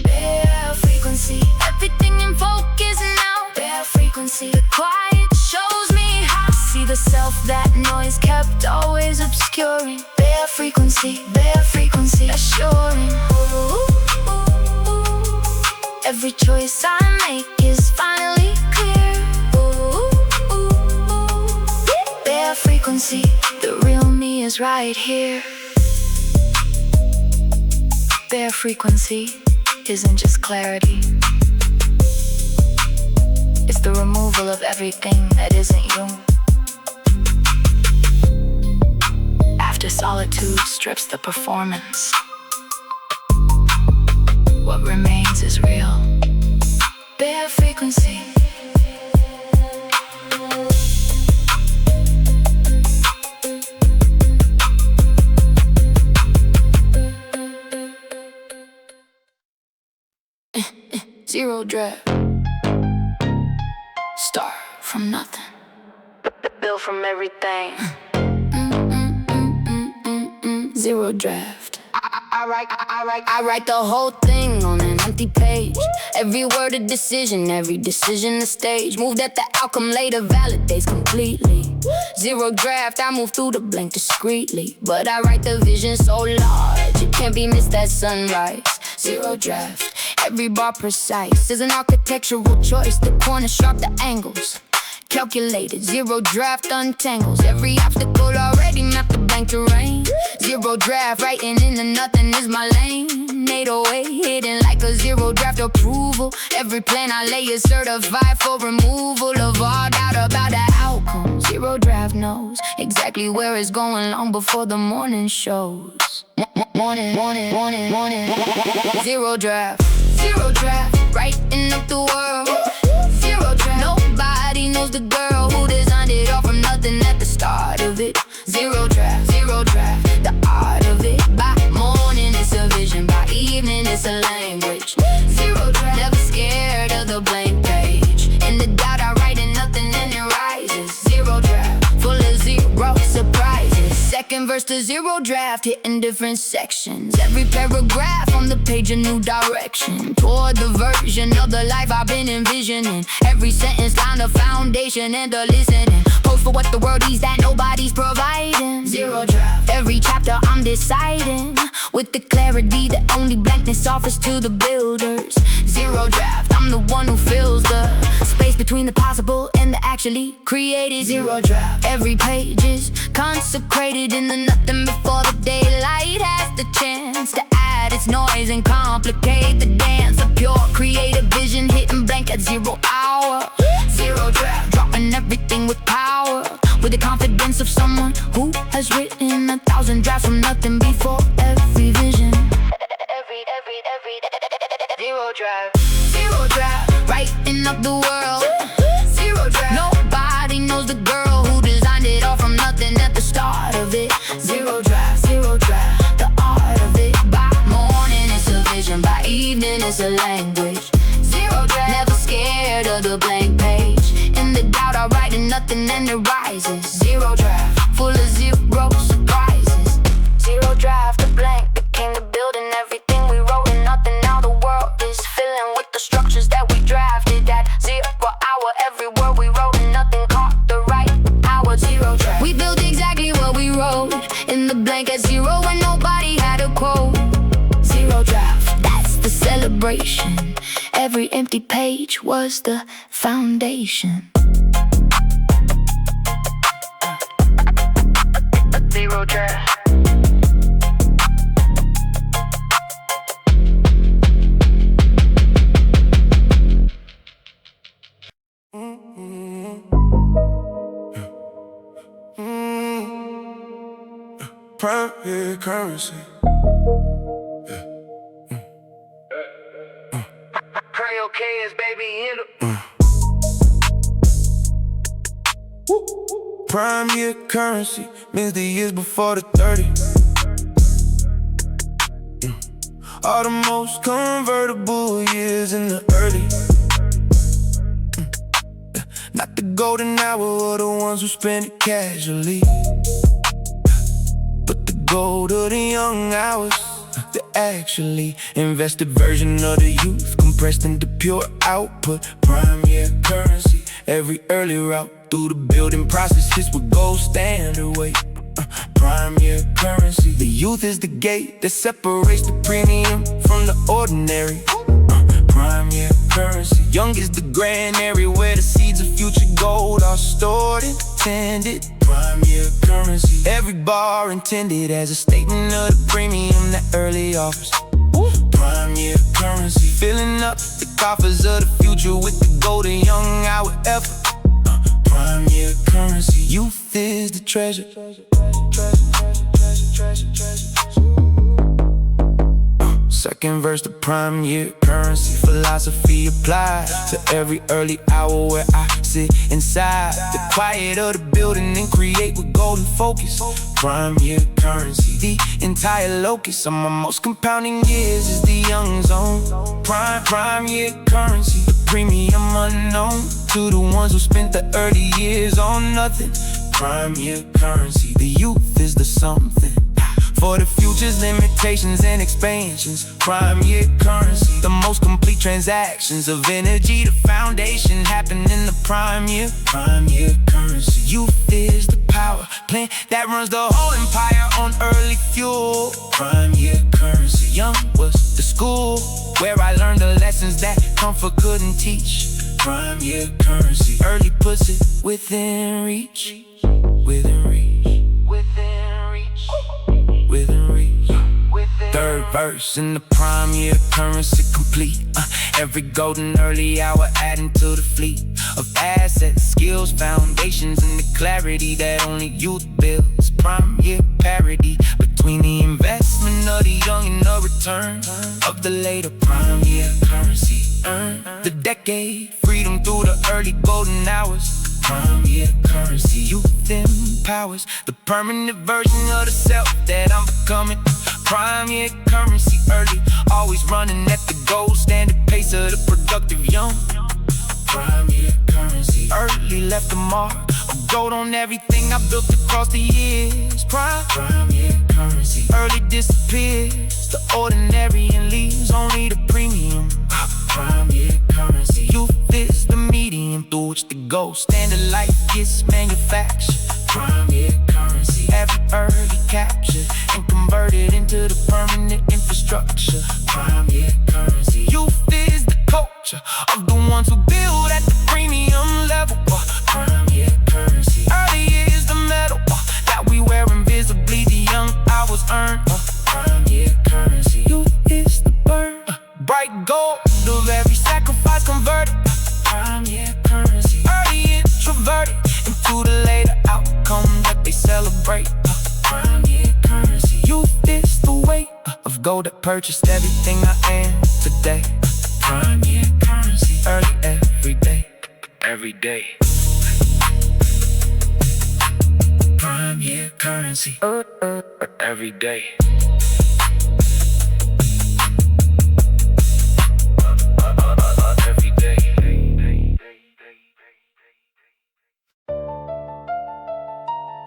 Bare frequency, everything in focus now. Bare frequency, the quiet shows me how to see the self that noise kept always obscuring. Bare frequency, assuring. Every choice I make is finally clear. Bare frequency, the real me is right here. Bare frequency isn't just clarity, it's the removal of everything that isn't you. After solitude strips the performance, what remains is real. Bare frequency. Zero draft. Start from nothing. Build from everything. Zero draft. I write the whole thing on an empty page. Every word a decision, every decision a stage. Move that the outcome later validates completely. Zero draft, I move through the blank discreetly. But I write the vision so large, it can't be missed at sunrise. Zero draft, every bar precise is an architectural choice. The corners sharp, the angles calculated. Zero draft untangles every obstacle already mapped the blank terrain. Zero draft, writing into nothing is my lane. 808 hidden like a zero draft approval. Every plan I lay is certified for removal of all doubt about the outcome. Zero draft knows exactly where it's going long before the morning shows. Morning. Zero draft, writing up the world. Zero draft, nobody knows the girl who designed it all from nothing at the start of it. Zero draft, the art of it. By morning it's a vision, by evening it's a language. Zero draft, never scared of the blank page. In the doubt I write and nothing and it rises. Zero draft, full of zero surprises. Second verse to zero draft, hitting different sections. Every paragraph on the page a new direction toward the version of the life I've been envisioning. Every sentence line a foundation and a listening. Post for what the world needs that nobody's providing. Zero draft, every chapter I'm deciding with the clarity that only blankness offers to the builders. Zero draft, I'm the one who fills the space between the possible and the actually created. Zero draft, every page is consecrated in the nothing before the daylight has the chance to add its noise and complicate the dance. A pure creative vision hitting blank at 0 hour. Zero draft, dropping everything with power, with the confidence of someone who has written 1,000 1,000 drafts from nothing before every vision. Zero drive. Zero drive. Writing up the world. Zero drive. Nobody knows the girl who designed it all from nothing at the start of it. Zero drive. Zero drive. The art of it. By morning it's a vision, by evening it's a language. Zero drive. Never scared of the blank page. In the doubt I write in nothing and it rises. Zero drive. Full of zero surprises. Zero drive. The blank became the building. Everything we wrote in nothing. Now the world is filling with the structures that we drafted at 0 hour. Every word we wrote and nothing caught the right hour. Zero drive. We built exactly what we wrote in the blank at 0 when nobody had a quote. Zero drive. That's the celebration. Every empty page was the foundation. Zero drive. Private currency. Pray okay is baby in the prime year currency means the years before the 30. All the most convertible years in the early. Not the golden hour or the ones who spend it casually, but the gold of the young hours, the actually invested version of the youth, compressed into pure output. Prime year currency. Every early route through the building process hits with gold standard weight. Prime year currency. The youth is the gate that separates the premium from the ordinary. Prime year currency. Young is the granary where the seeds of future gold are stored and tended. Prime year currency. Every bar intended as a statement of the premium that early offers. Prime year currency. Filling up the coffers of the future with the golden young hour effort. Prime year currency. Youth is the treasure. Second verse, the prime year currency. Philosophy applied to every early hour where I sit inside the quiet of the building and create with golden focus. Prime year currency. The entire locus of my most compounding years is the young zone. Prime year currency. The premium unknown to the ones who spent the early years on nothing. Prime year currency. The youth is the something for the future's limitations and expansions. Prime year currency. The most complete transactions of energy, the foundation happen in the prime year. Prime year currency. Youth is the power plant that runs the whole empire on early fuel. Prime year currency. Young was the school where I learned the lessons that comfort couldn't teach. Prime year currency. Early puts it within reach. Within reach. Within reach. Within reach. Third verse in the prime year currency complete. Every golden early hour adding to the fleet of assets, skills, foundations, and the clarity that only youth builds. Prime year parity between the investment of the young and the return of the later. Prime year currency. Earn the decade, freedom through the early golden hours. Prime year currency. Youth empowers the permanent version of the self that I'm becoming. Prime year currency. Early, always running at the gold standard pace of the productive young. Prime year currency. Early left a mark of gold on everything I built across the years. Prime year currency. Early disappears the ordinary and leaves only the premium. Prime year currency. Youth is the medium through which the gold standard life gets manufactured. Prime year currency. Every early captured and converted into the permanent infrastructure. Prime year currency. Youth is the culture of the ones who build at the premium level. Prime year currency. Early is the metal that we wear invisibly. The young hours earned. Prime year currency. Youth is the burn. Bright gold of every sacrifice converted. Prime year currency. Early introverted into the later outcome that they celebrate. Prime year currency. purchased everything I am today. Prime, yeah, currency. Early every day. Every day. Prime, yeah, currency. Every day. Every day.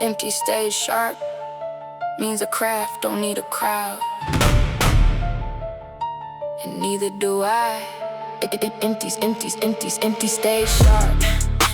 Empty stage sharp means a craft don't need a crowd, and neither do I. Empty stage sharp.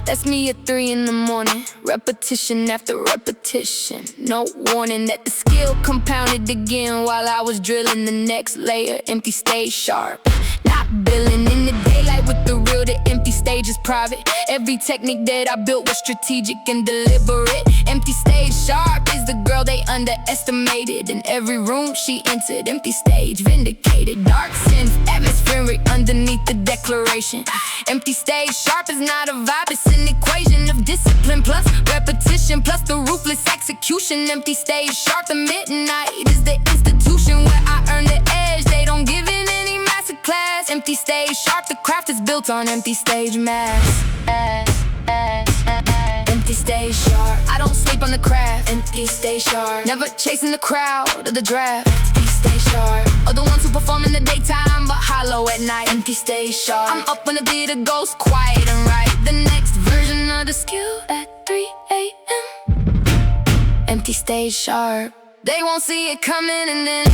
That's me at 3 in the morning, repetition after repetition. No warning that the skill compounded again while I was drilling the next layer. Empty stage sharp. Not billing in the daylight with the real, the empty stage is private. Every technique that I built was strategic and deliberate. Empty stage sharp is the girl they underestimated. In every room she entered, empty stage vindicated. Dark synth, atmospheric underneath the declaration. Empty stage sharp is not a vibe, it's an equation of discipline plus repetition plus the ruthless execution. Empty stage sharp, the midnight is the institution where I earn the edge. They don't give in any masterclass. Empty stage sharp, the craft is built on empty stage mass. Empty stage sharp, I don't sleep on the craft. Empty stage sharp, never chasing the crowd or the draft. Empty stage sharp, are the ones who perform in the daytime but hollow at night. Empty stage sharp, I'm up when the theater goes quiet and write the next version of the skill at 3 a.m. Empty stage sharp, they won't see it coming, and then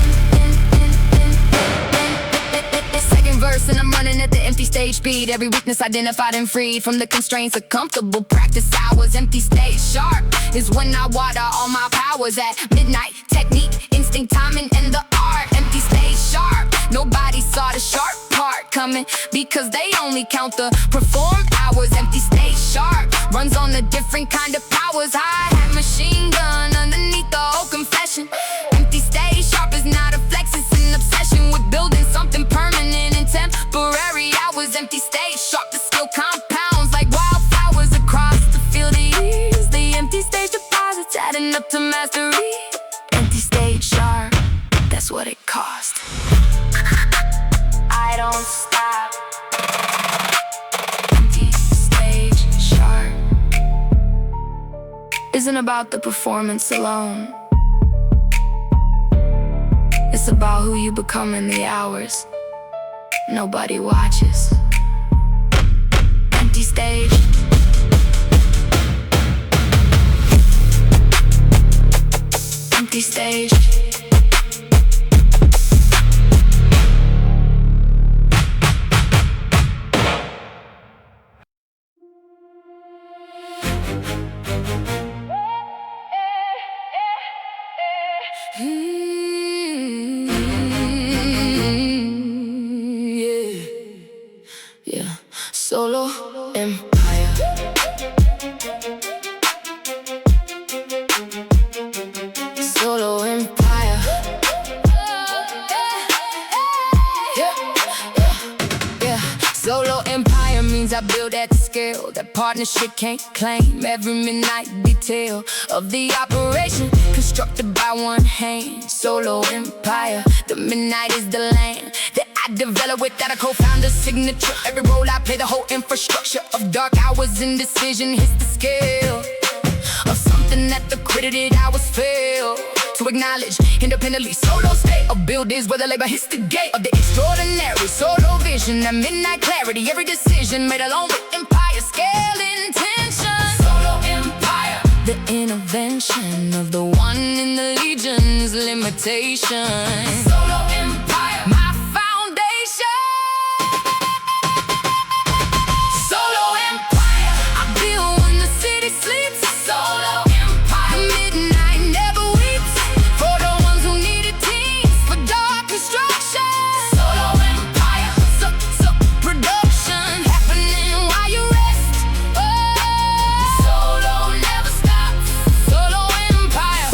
second verse and I'm running at the empty stage speed. Every weakness identified and freed from the constraints of comfortable practice hours. Empty stage sharp is when I water all my powers at midnight. Technique, instinct, timing, and the art. Empty stage sharp, nobody saw the sharp part coming because they only count the performed hours. Empty stage sharp runs on a different kind of powers. Hi-hat machine gun underneath the whole confession. Empty stage sharp is not a flex, it's an obsession with building something permanent in temporary hours. Empty stage sharp, the skill compounds like wildflowers across the field of years. The empty stage deposits adding up to mastery. Empty stage sharp, that's what it cost. I don't stop. Empty stage sharp isn't about the performance alone. It's about who you become in the hours nobody watches. Empty stage. Empty stage. Solo Empire. Solo Empire. Yeah. Solo Empire means I build at the scale that partnership can't claim. Every midnight detail of the operation constructed by one hand. Solo Empire. The midnight is the land that I develop without a co-founder's signature. Every role I play, the whole infrastructure of dark hours indecision hits the scale of something that the credited hours fail to acknowledge independently. Solo state of build is where the labor hits the gate of the extraordinary. Solo vision, that midnight clarity. Every decision made alone with empire scale intention. Solo Empire, the intervention of the one in the legion's limitation. Solo Empire, my foundation. Solo Empire, I build when the city sleeps. Solo Empire, midnight never weeps for the ones who needed teams for dark construction. Solo Empire, production happening while you rest. Oh, solo never stops. Solo Empire,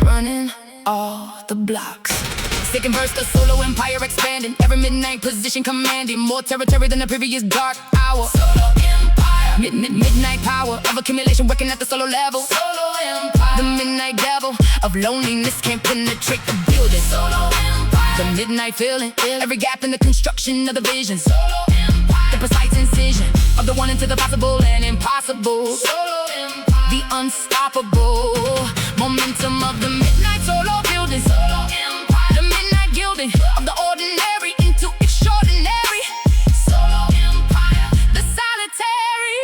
running all the blocks. Second verse, the solo empire expanding. Every midnight position commanding more territory than the previous dark hour. Solo Empire, Midnight power of accumulation, working at the solo level. Solo empire. The midnight devil of loneliness can't penetrate the building. Solo empire. The midnight feeling, every gap in the construction of the vision. Solo empire. The precise incision of the one into the possible and impossible. Solo empire. The unstoppable momentum of the midnight solo building. Solo empire. The midnight gilding of the ordinary into extraordinary. Solo empire. The solitary.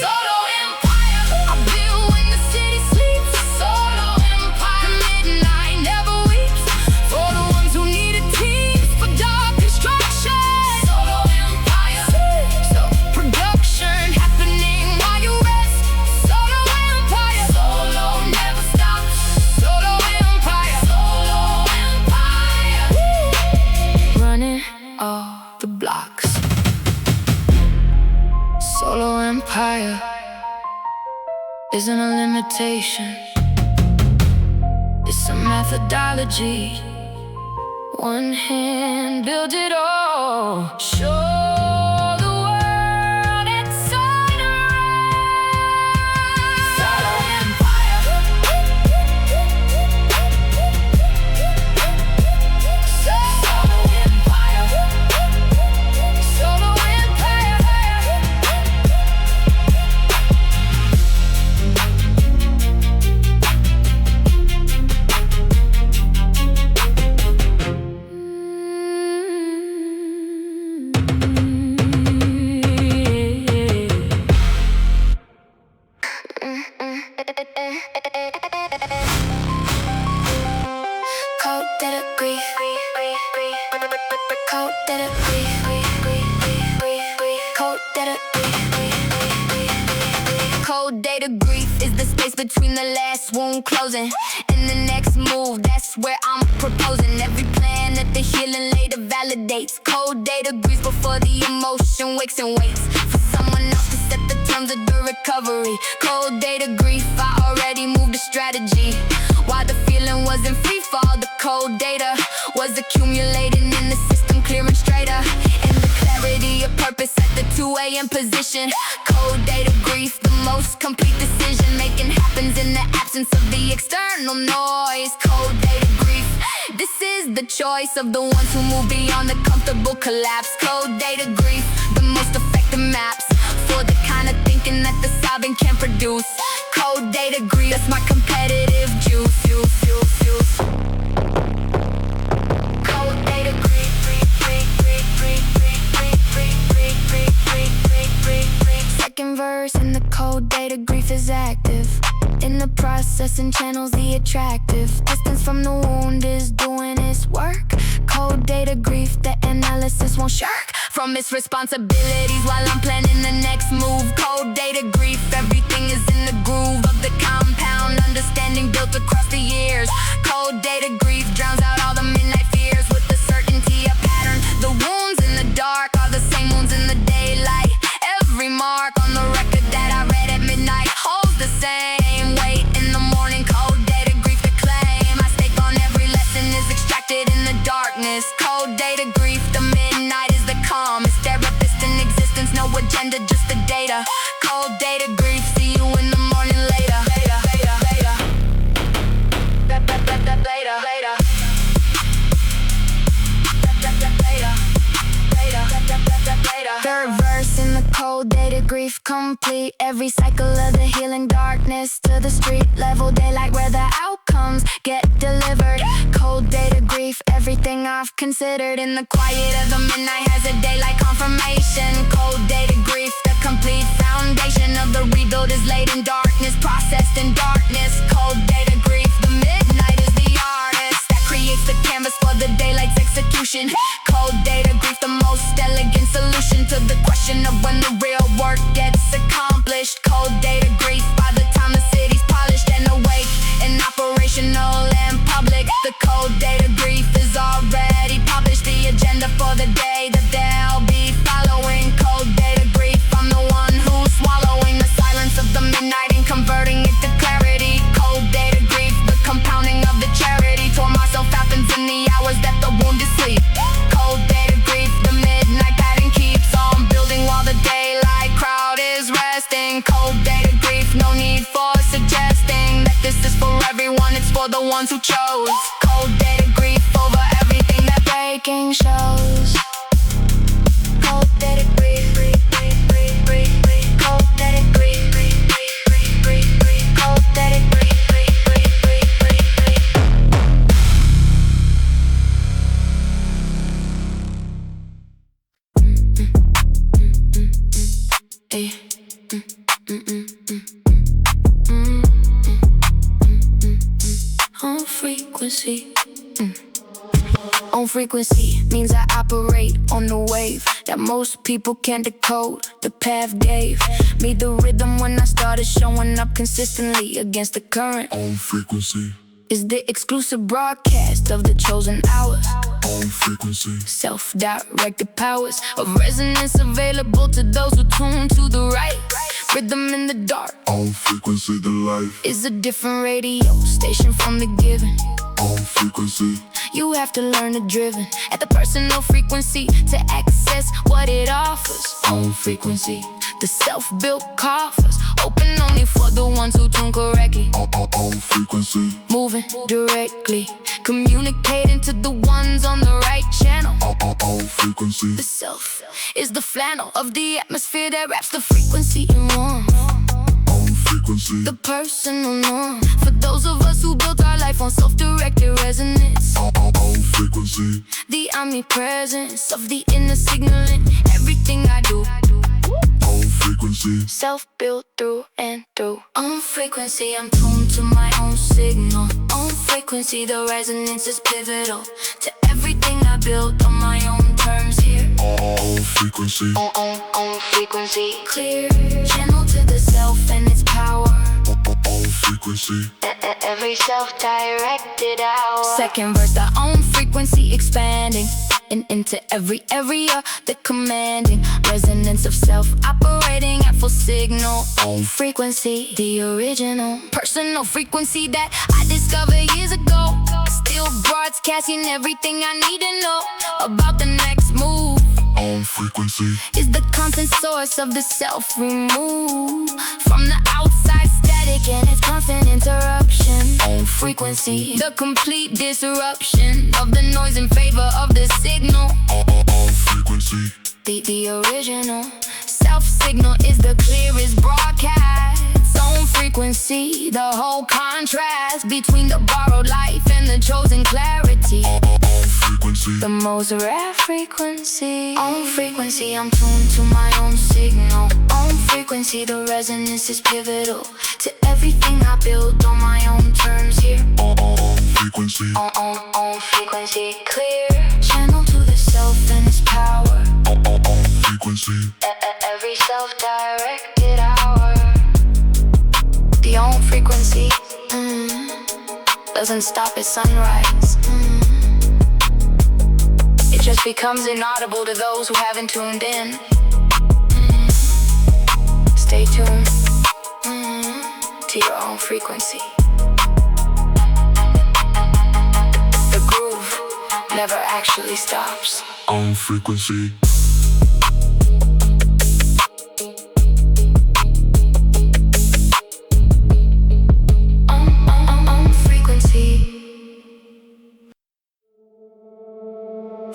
Solo empire. I build when the city sleeps. Solo empire. The midnight never weeps for the ones who need a team for dark construction. Solo empire. So production happening while you rest. Solo empire. Solo never stops. Solo empire. Solo empire. Running all the blocks. Solo empire isn't a limitation. It's a methodology. One hand build it all. Show the world it's on a rise. Solo empire. Solo empire. Solo empire. Coded agree. Coded agree. Coded agree. Cold data grief is the space between the last wound closing and the next move. That's where I'm proposing every plan that the healing later validates. Cold data grief before the emotion wakes and waits for someone else to set the terms of the recovery. Cold data grief, I already moved a strategy. While the feeling was in free fall, the cold data was accumulating in the system, clearing straighter. And the clarity of purpose at the 2 a.m. position. Cold data grief, the most complete decision making happens in the absence of the external noise. Cold data grief, this is the choice of the ones who move beyond the comfortable collapse. Cold data grief, the most effective maps for the kind of thinking that the solving can produce. Cold data grief, that's my competitive juice. Cold data grief. Second verse in the cold data grief is active. In the processing channels, the attractive distance from the wound is doing its work. Cold data grief, the analysis won't shirk from its responsibilities while I'm planning the next move. Cold data grief, everything is in the groove of the compound understanding built across the years. Cold data grief drowns out all the midnight fears with the certainty of pattern. The wounds in the dark are the same wounds in the daylight. Every mark on the record that I read at midnight holds the same weight in the morning. Cold data grief to claim. My stake on every lesson is extracted in the darkness. Cold data grief, the midnight is the calmest therapist in existence. No agenda, just the data. Cold data grief, see you in the morning later. Third verse in the cold data grief complete. Every cycle of the healing darkness to the street level daylight where the outcomes get delivered. Cold data grief, everything I've considered in the quiet of the midnight has a daylight confirmation. Cold data grief, the complete foundation of the rebuild is laid in darkness, processed in darkness. Cold data grief, the midnight is the artist that creates the canvas for the daylight's execution. Cold data grief, the most elegant solution to the question of when the real work gets accomplished. Cold data grief, by the time the city's polished and awake and operational and public, the cold data grief is already published. The agenda for the day that they'll be following. Cold data grief, I'm the one who's swallowing the silence of the midnight and converting it to clarity. Cold data grief, the compounding of the charity. Tore myself happens in the hours that the wounded sleep. Cold data grief, the midnight pattern keeps on building. making shows. Hope that it breathe, breathe, breathe, breathe, breathe, breathe. Hope that it breathe, breathe, breathe, breathe, breathe, breathe. Hope that it breathe, breathe, breathe, breathe, breathe, breathe. Ay. On frequency. On frequency means I operate on the wave that most people can't decode. The path gave me the rhythm when I started showing up consistently against the current. On frequency. Is the exclusive broadcast of the chosen hours. On frequency. Self-directed powers of resonance available to those who tune to the right rhythm in the dark. On frequency, the life Is a different radio station from the given. on frequency. You have to learn the driven at the personal frequency to access what it offers. On frequency, the self-built coffers open only for the ones who tune correctly. On frequency. Moving directly, communicating to the ones on the right channel. On frequency. The self is the flannel of the atmosphere that wraps the frequency in warmth. On frequency. The personal norm for those of us who built our life on self-directed resonance. On frequency. The omnipresence of the inner signaling everything I do. On frequency. Self-built through and through. On frequency, I'm tuned to my own signal. On frequency, the resonance is pivotal to everything I built on my own terms here. On frequency. On frequency, clear channel to the self and its power. On frequency. Every self-directed hour. Second verse, the on frequency expanding into every area, the commanding resonance of self operating at full signal. On frequency, the original personal frequency that I discovered years ago. Still broadcasting everything I need to know about the next move. On frequency. Is the constant source of the self removed from the outside static and its constant interruption. On frequency, the complete disruption of the noise in favor of the signal. On frequency. The original self-signal is the clearest broadcast. On frequency, the whole contrast between the borrowed life and the chosen clarity. On frequency. The most rare frequency. On frequency, I'm tuned to my own signal. On frequency, the resonance is pivotal to everything I built on my own terms here. On frequency. On frequency, clear channel to the self and its power. On frequency. Every self-directed hour. The on frequency doesn't stop at sunrise. It just becomes inaudible to those who haven't tuned in. Stay tuned to your own frequency. The groove never actually stops. On frequency. On frequency.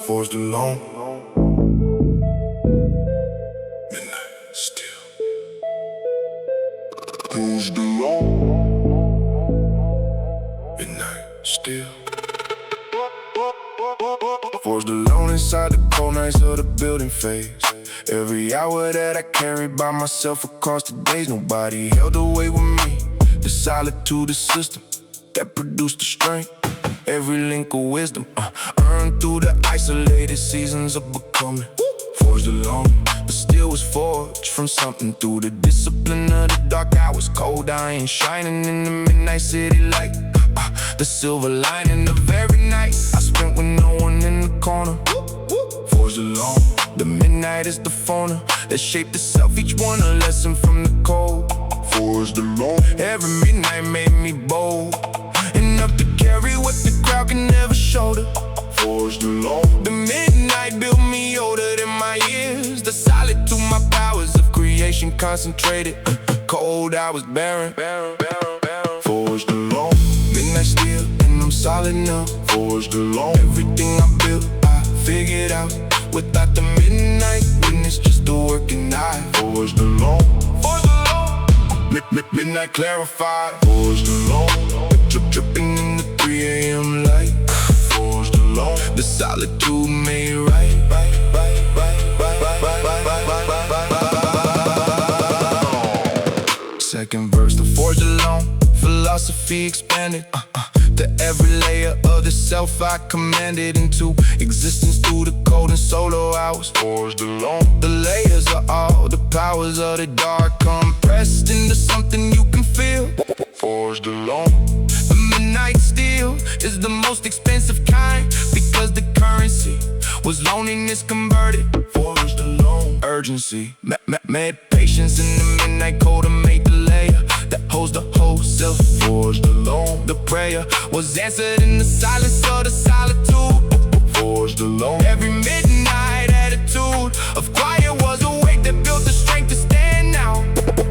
Forged alone. Midnight still. Cruised alone. Midnight still. Forged alone inside the cold nights of the building phase. Every hour that I carried by myself across the days, nobody held away with me. The solitude, the system that produced the strength. Every link of wisdom earned through the isolated seasons of becoming. Forged alone, but still was forged from something through the discipline of the dark hours. Cold iron shining in the midnight city light. The silver lining of every night I spent with no one in the corner. Forged alone, the midnight is the fauna that shaped itself, each one a lesson from the cold. Forged alone, every midnight made me bold, enough to carry what the crowd can never shoulder. Forged alone, the midnight built me older than my years. The solitude, my powers of creation concentrated. Cold, I was barren. Forged alone, midnight still, and I'm solid now. Forged alone, everything I built, I figured out. Without the midnight, when it's just a working night. Forged alone. Midnight clarified. Forged alone. Dripping in the 3 a.m. light. Forged alone. The solitude made right. Second verse, the forged alone. Philosophy expanded to every layer of the self I commanded into existence through the cold and solo hours. Forged alone. The layers are all the powers of the dark compressed into something you can feel. Forged alone. The midnight steel is the most expensive kind because the currency was loneliness converted. Forged alone. Urgency, mad patience in the midnight cold to make the layer that holds the whole self. Forged alone. The prayer was answered in the silence of the solitude. Forged alone. Every midnight attitude of quiet was a weight that built the strength to stand now.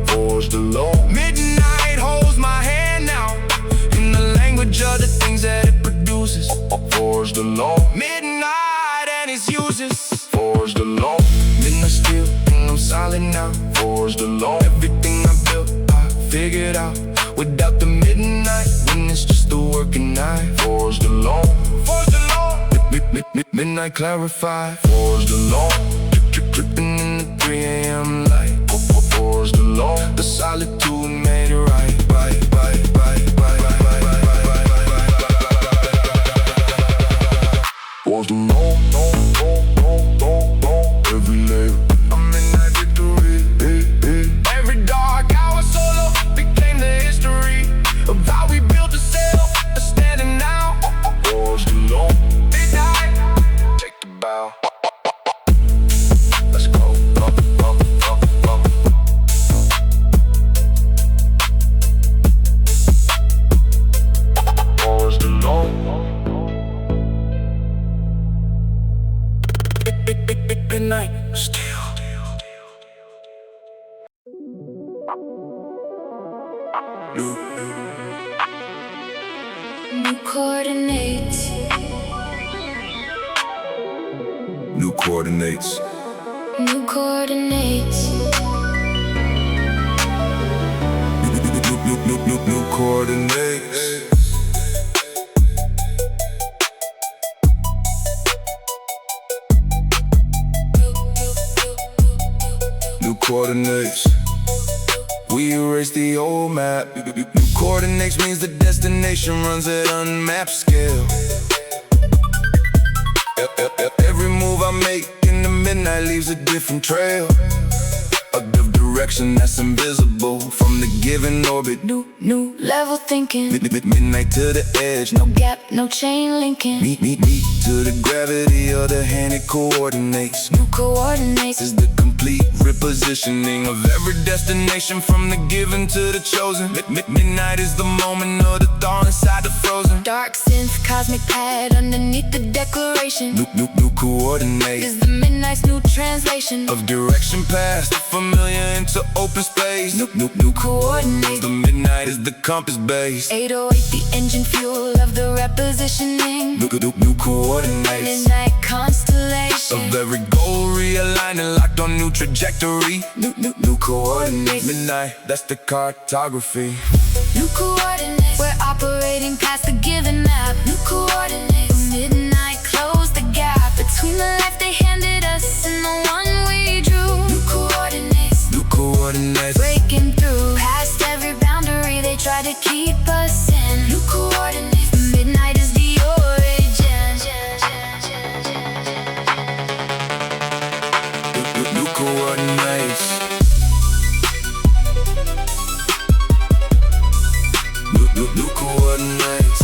Forged alone. Midnight holds my hand now in the language of the things that it produces. Forged alone. Midnight and its uses. Forged alone. Midnight still, and I'm solid now. Forged alone. Everything I built, I figured out. Without the midnight, when it's just a working night. Forged alone. Forged alone. Midnight clarified. Forged alone. Dripping in the 3 a.m. light. Forged alone. The solitude made it right. Forged alone. Every layer. A midnight victory. Every dark hour solo became the history of how we built a sail, standing now. Forged alone. Midnight, take the bow. Let's go. Forged alone. Midnight, still. New coordinates. New coordinates. New coordinates. New coordinates. New coordinates. We erased the old map. New coordinates means the destination runs at unmapped scale. Every move I make in the midnight leaves a different trail. A direction that's invisible from the given orbit. New level thinking. Midnight to the edge. No gap, no chain linking. Meet to the gravity of the hand it coordinates. New coordinates. Is the complete repositioning of every destination from the given to the chosen. Midnight is the moment of the thaw inside the frozen. Dark synth, cosmic pad underneath the declaration. New coordinate Is the midnight's new translation. of direction past the familiar into open space. New coordinates. The midnight is the compass base. 808, the engine fuel of the repositioning. New coordinates Midnight constellation. of every goal realigning, locked on new trajectory. New coordinates. Midnight, that's the cartography. New coordinates. We're operating past the given map. New coordinates. Midnight closed the gap between the life they handed us and the one we drew. New coordinates. New coordinates. Breaking through past every boundary they try to keep us in. New coordinates. Midnight is the origin. New coordinates. New coordinates.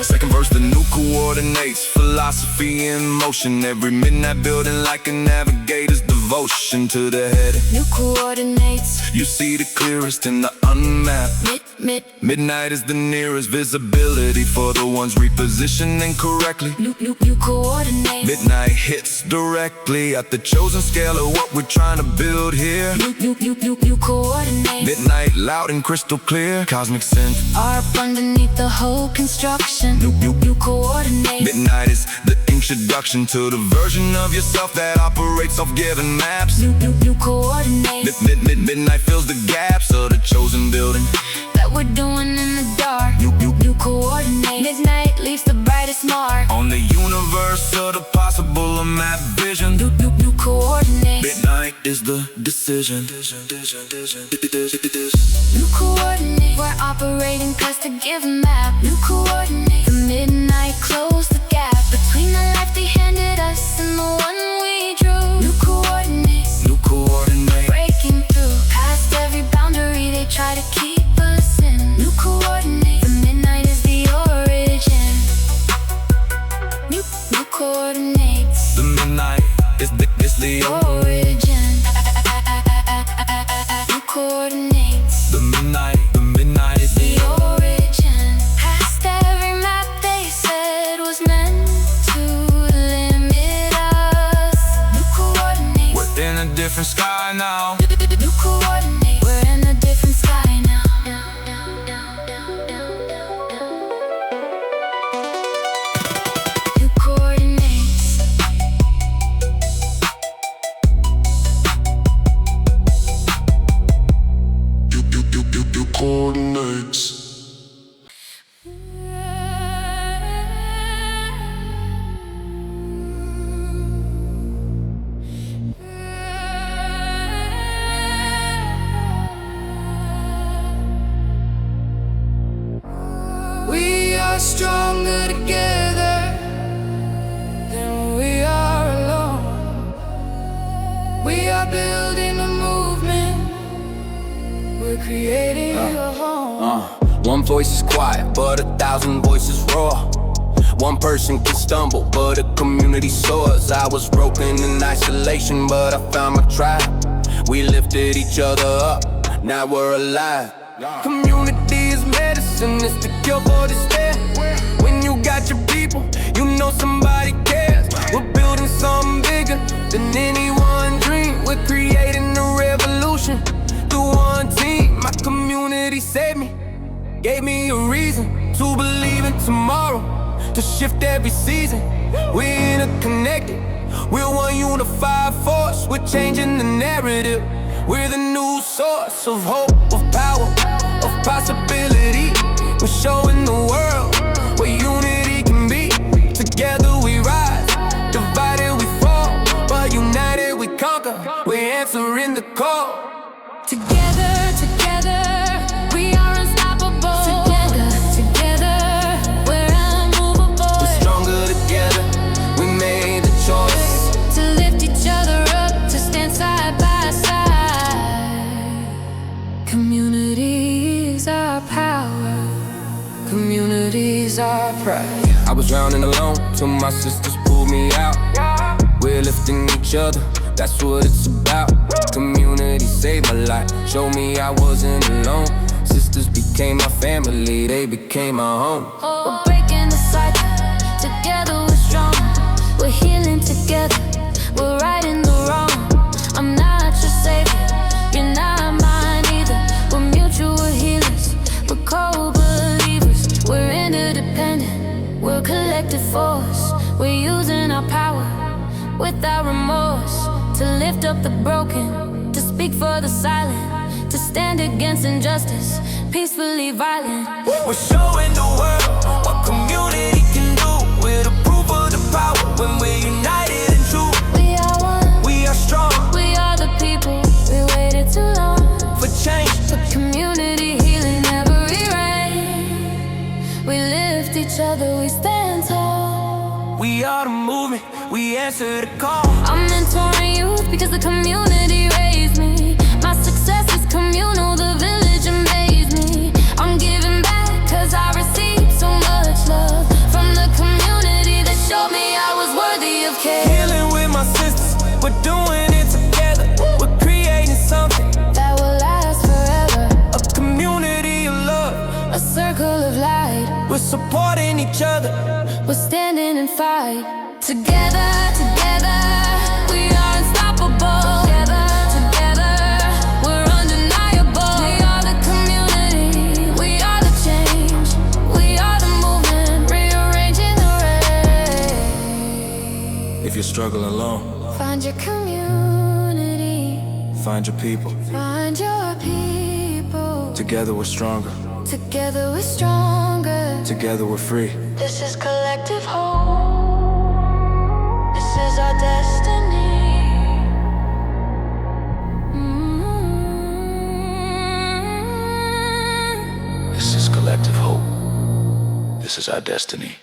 Second verse, the new coordinates. Philosophy in motion. Every midnight building like a navigator's devotion to the head. New coordinates. You see the clearest in the unmapped. Midnight is the nearest visibility for the ones repositioning correctly. You coordinate. Midnight hits directly at the chosen scale of what we're trying to build here. You coordinate. Midnight loud and crystal clear. Cosmic synth. Arp underneath the whole construction. You coordinate. Midnight is the introduction to the version of yourself that operates off given maps. You coordinate. Midnight fills the gaps of the chosen building That we're doing in the dark. You coordinate. Midnight leaves the brightest mark on the universe of the possible of map vision. You coordinate. Midnight is the decision. You coordinate. We're operating past the given map. You coordinate. The midnight close the gap between the life they handed us and the one we drew. You coordinate. You coordinate. Breaking through past every boundary they try to keep us in. You coordinate. The midnight is the origin. You coordinate. The midnight is the Origin. You coordinate. The midnight is The origin. Past every map they said was meant to limit us. You coordinate. we're in a different sky now. You coordinate. We're in a different sky now. You coordinate. You coordinates. We are stronger together than we are alone. We are building a movement. We're creating a home. One voice is quiet, but 1,000 voices roar. One person can stumble, but a community soars. I was broken in isolation, but I found my tribe. We lifted each other up, now we're alive. Community is medicine, it's the cure for despair. When you got your people, you know somebody cares. We're building something bigger than any one dream. We're creating a revolution through one team. My community saved me, gave me a reason to believe in tomorrow, to shift every season. We're interconnected, we're one unified force. We're changing the narrative, we're the new source of hope, of power, of possibility. We're showing the world what unity can be. Together we rise, divided we fall, but united we conquer. We're answering the call. Together, we are unstoppable. Together, we're unmovable. We're stronger together, we made the choice To lift each other up, to stand side by side. Community is our power. Community is our pride. I was drowning alone till my sisters pulled me out. We're lifting each other, that's what it's about. Community saved my life, showed me I wasn't alone. Sisters became my family, they became my home. We're breaking the cycle, together we're strong. We're healing together, we're righting the wrong. I'm not your savior, you're not mine either. We're mutual healers, we're co-believers. We're interdependent, we're collective force. We're using our power without remorse, to lift up the broken, to speak for the silent, to stand against injustice, peacefully violent. We're showing the world what community can do. We're the proof of the power when we're united and true. We are one, We are strong we are the people. We waited too long for change. for community healing every rain. We lift each other, we stand tall. We are the movement, we answer the call. I'm mentoring youth because the community raised me. My success is communal, the village amazed me. I'm giving back cause I received so much love from the community that showed me I was worthy of care. Healing with my sisters, we're doing it together. We're creating something, That will last forever. a community of love circle of light. We're supporting each other. We're standing and fight. Together, together, we are unstoppable. Together, together, we're undeniable. We are the community, we are the change. We are the movement, rearranging the race. If you struggle alone, Find your community. find your people. Find your people. Together we're stronger. Together we're stronger. Together we're free. This is collective hope. This is our destiny. This is collective hope. This is our destiny.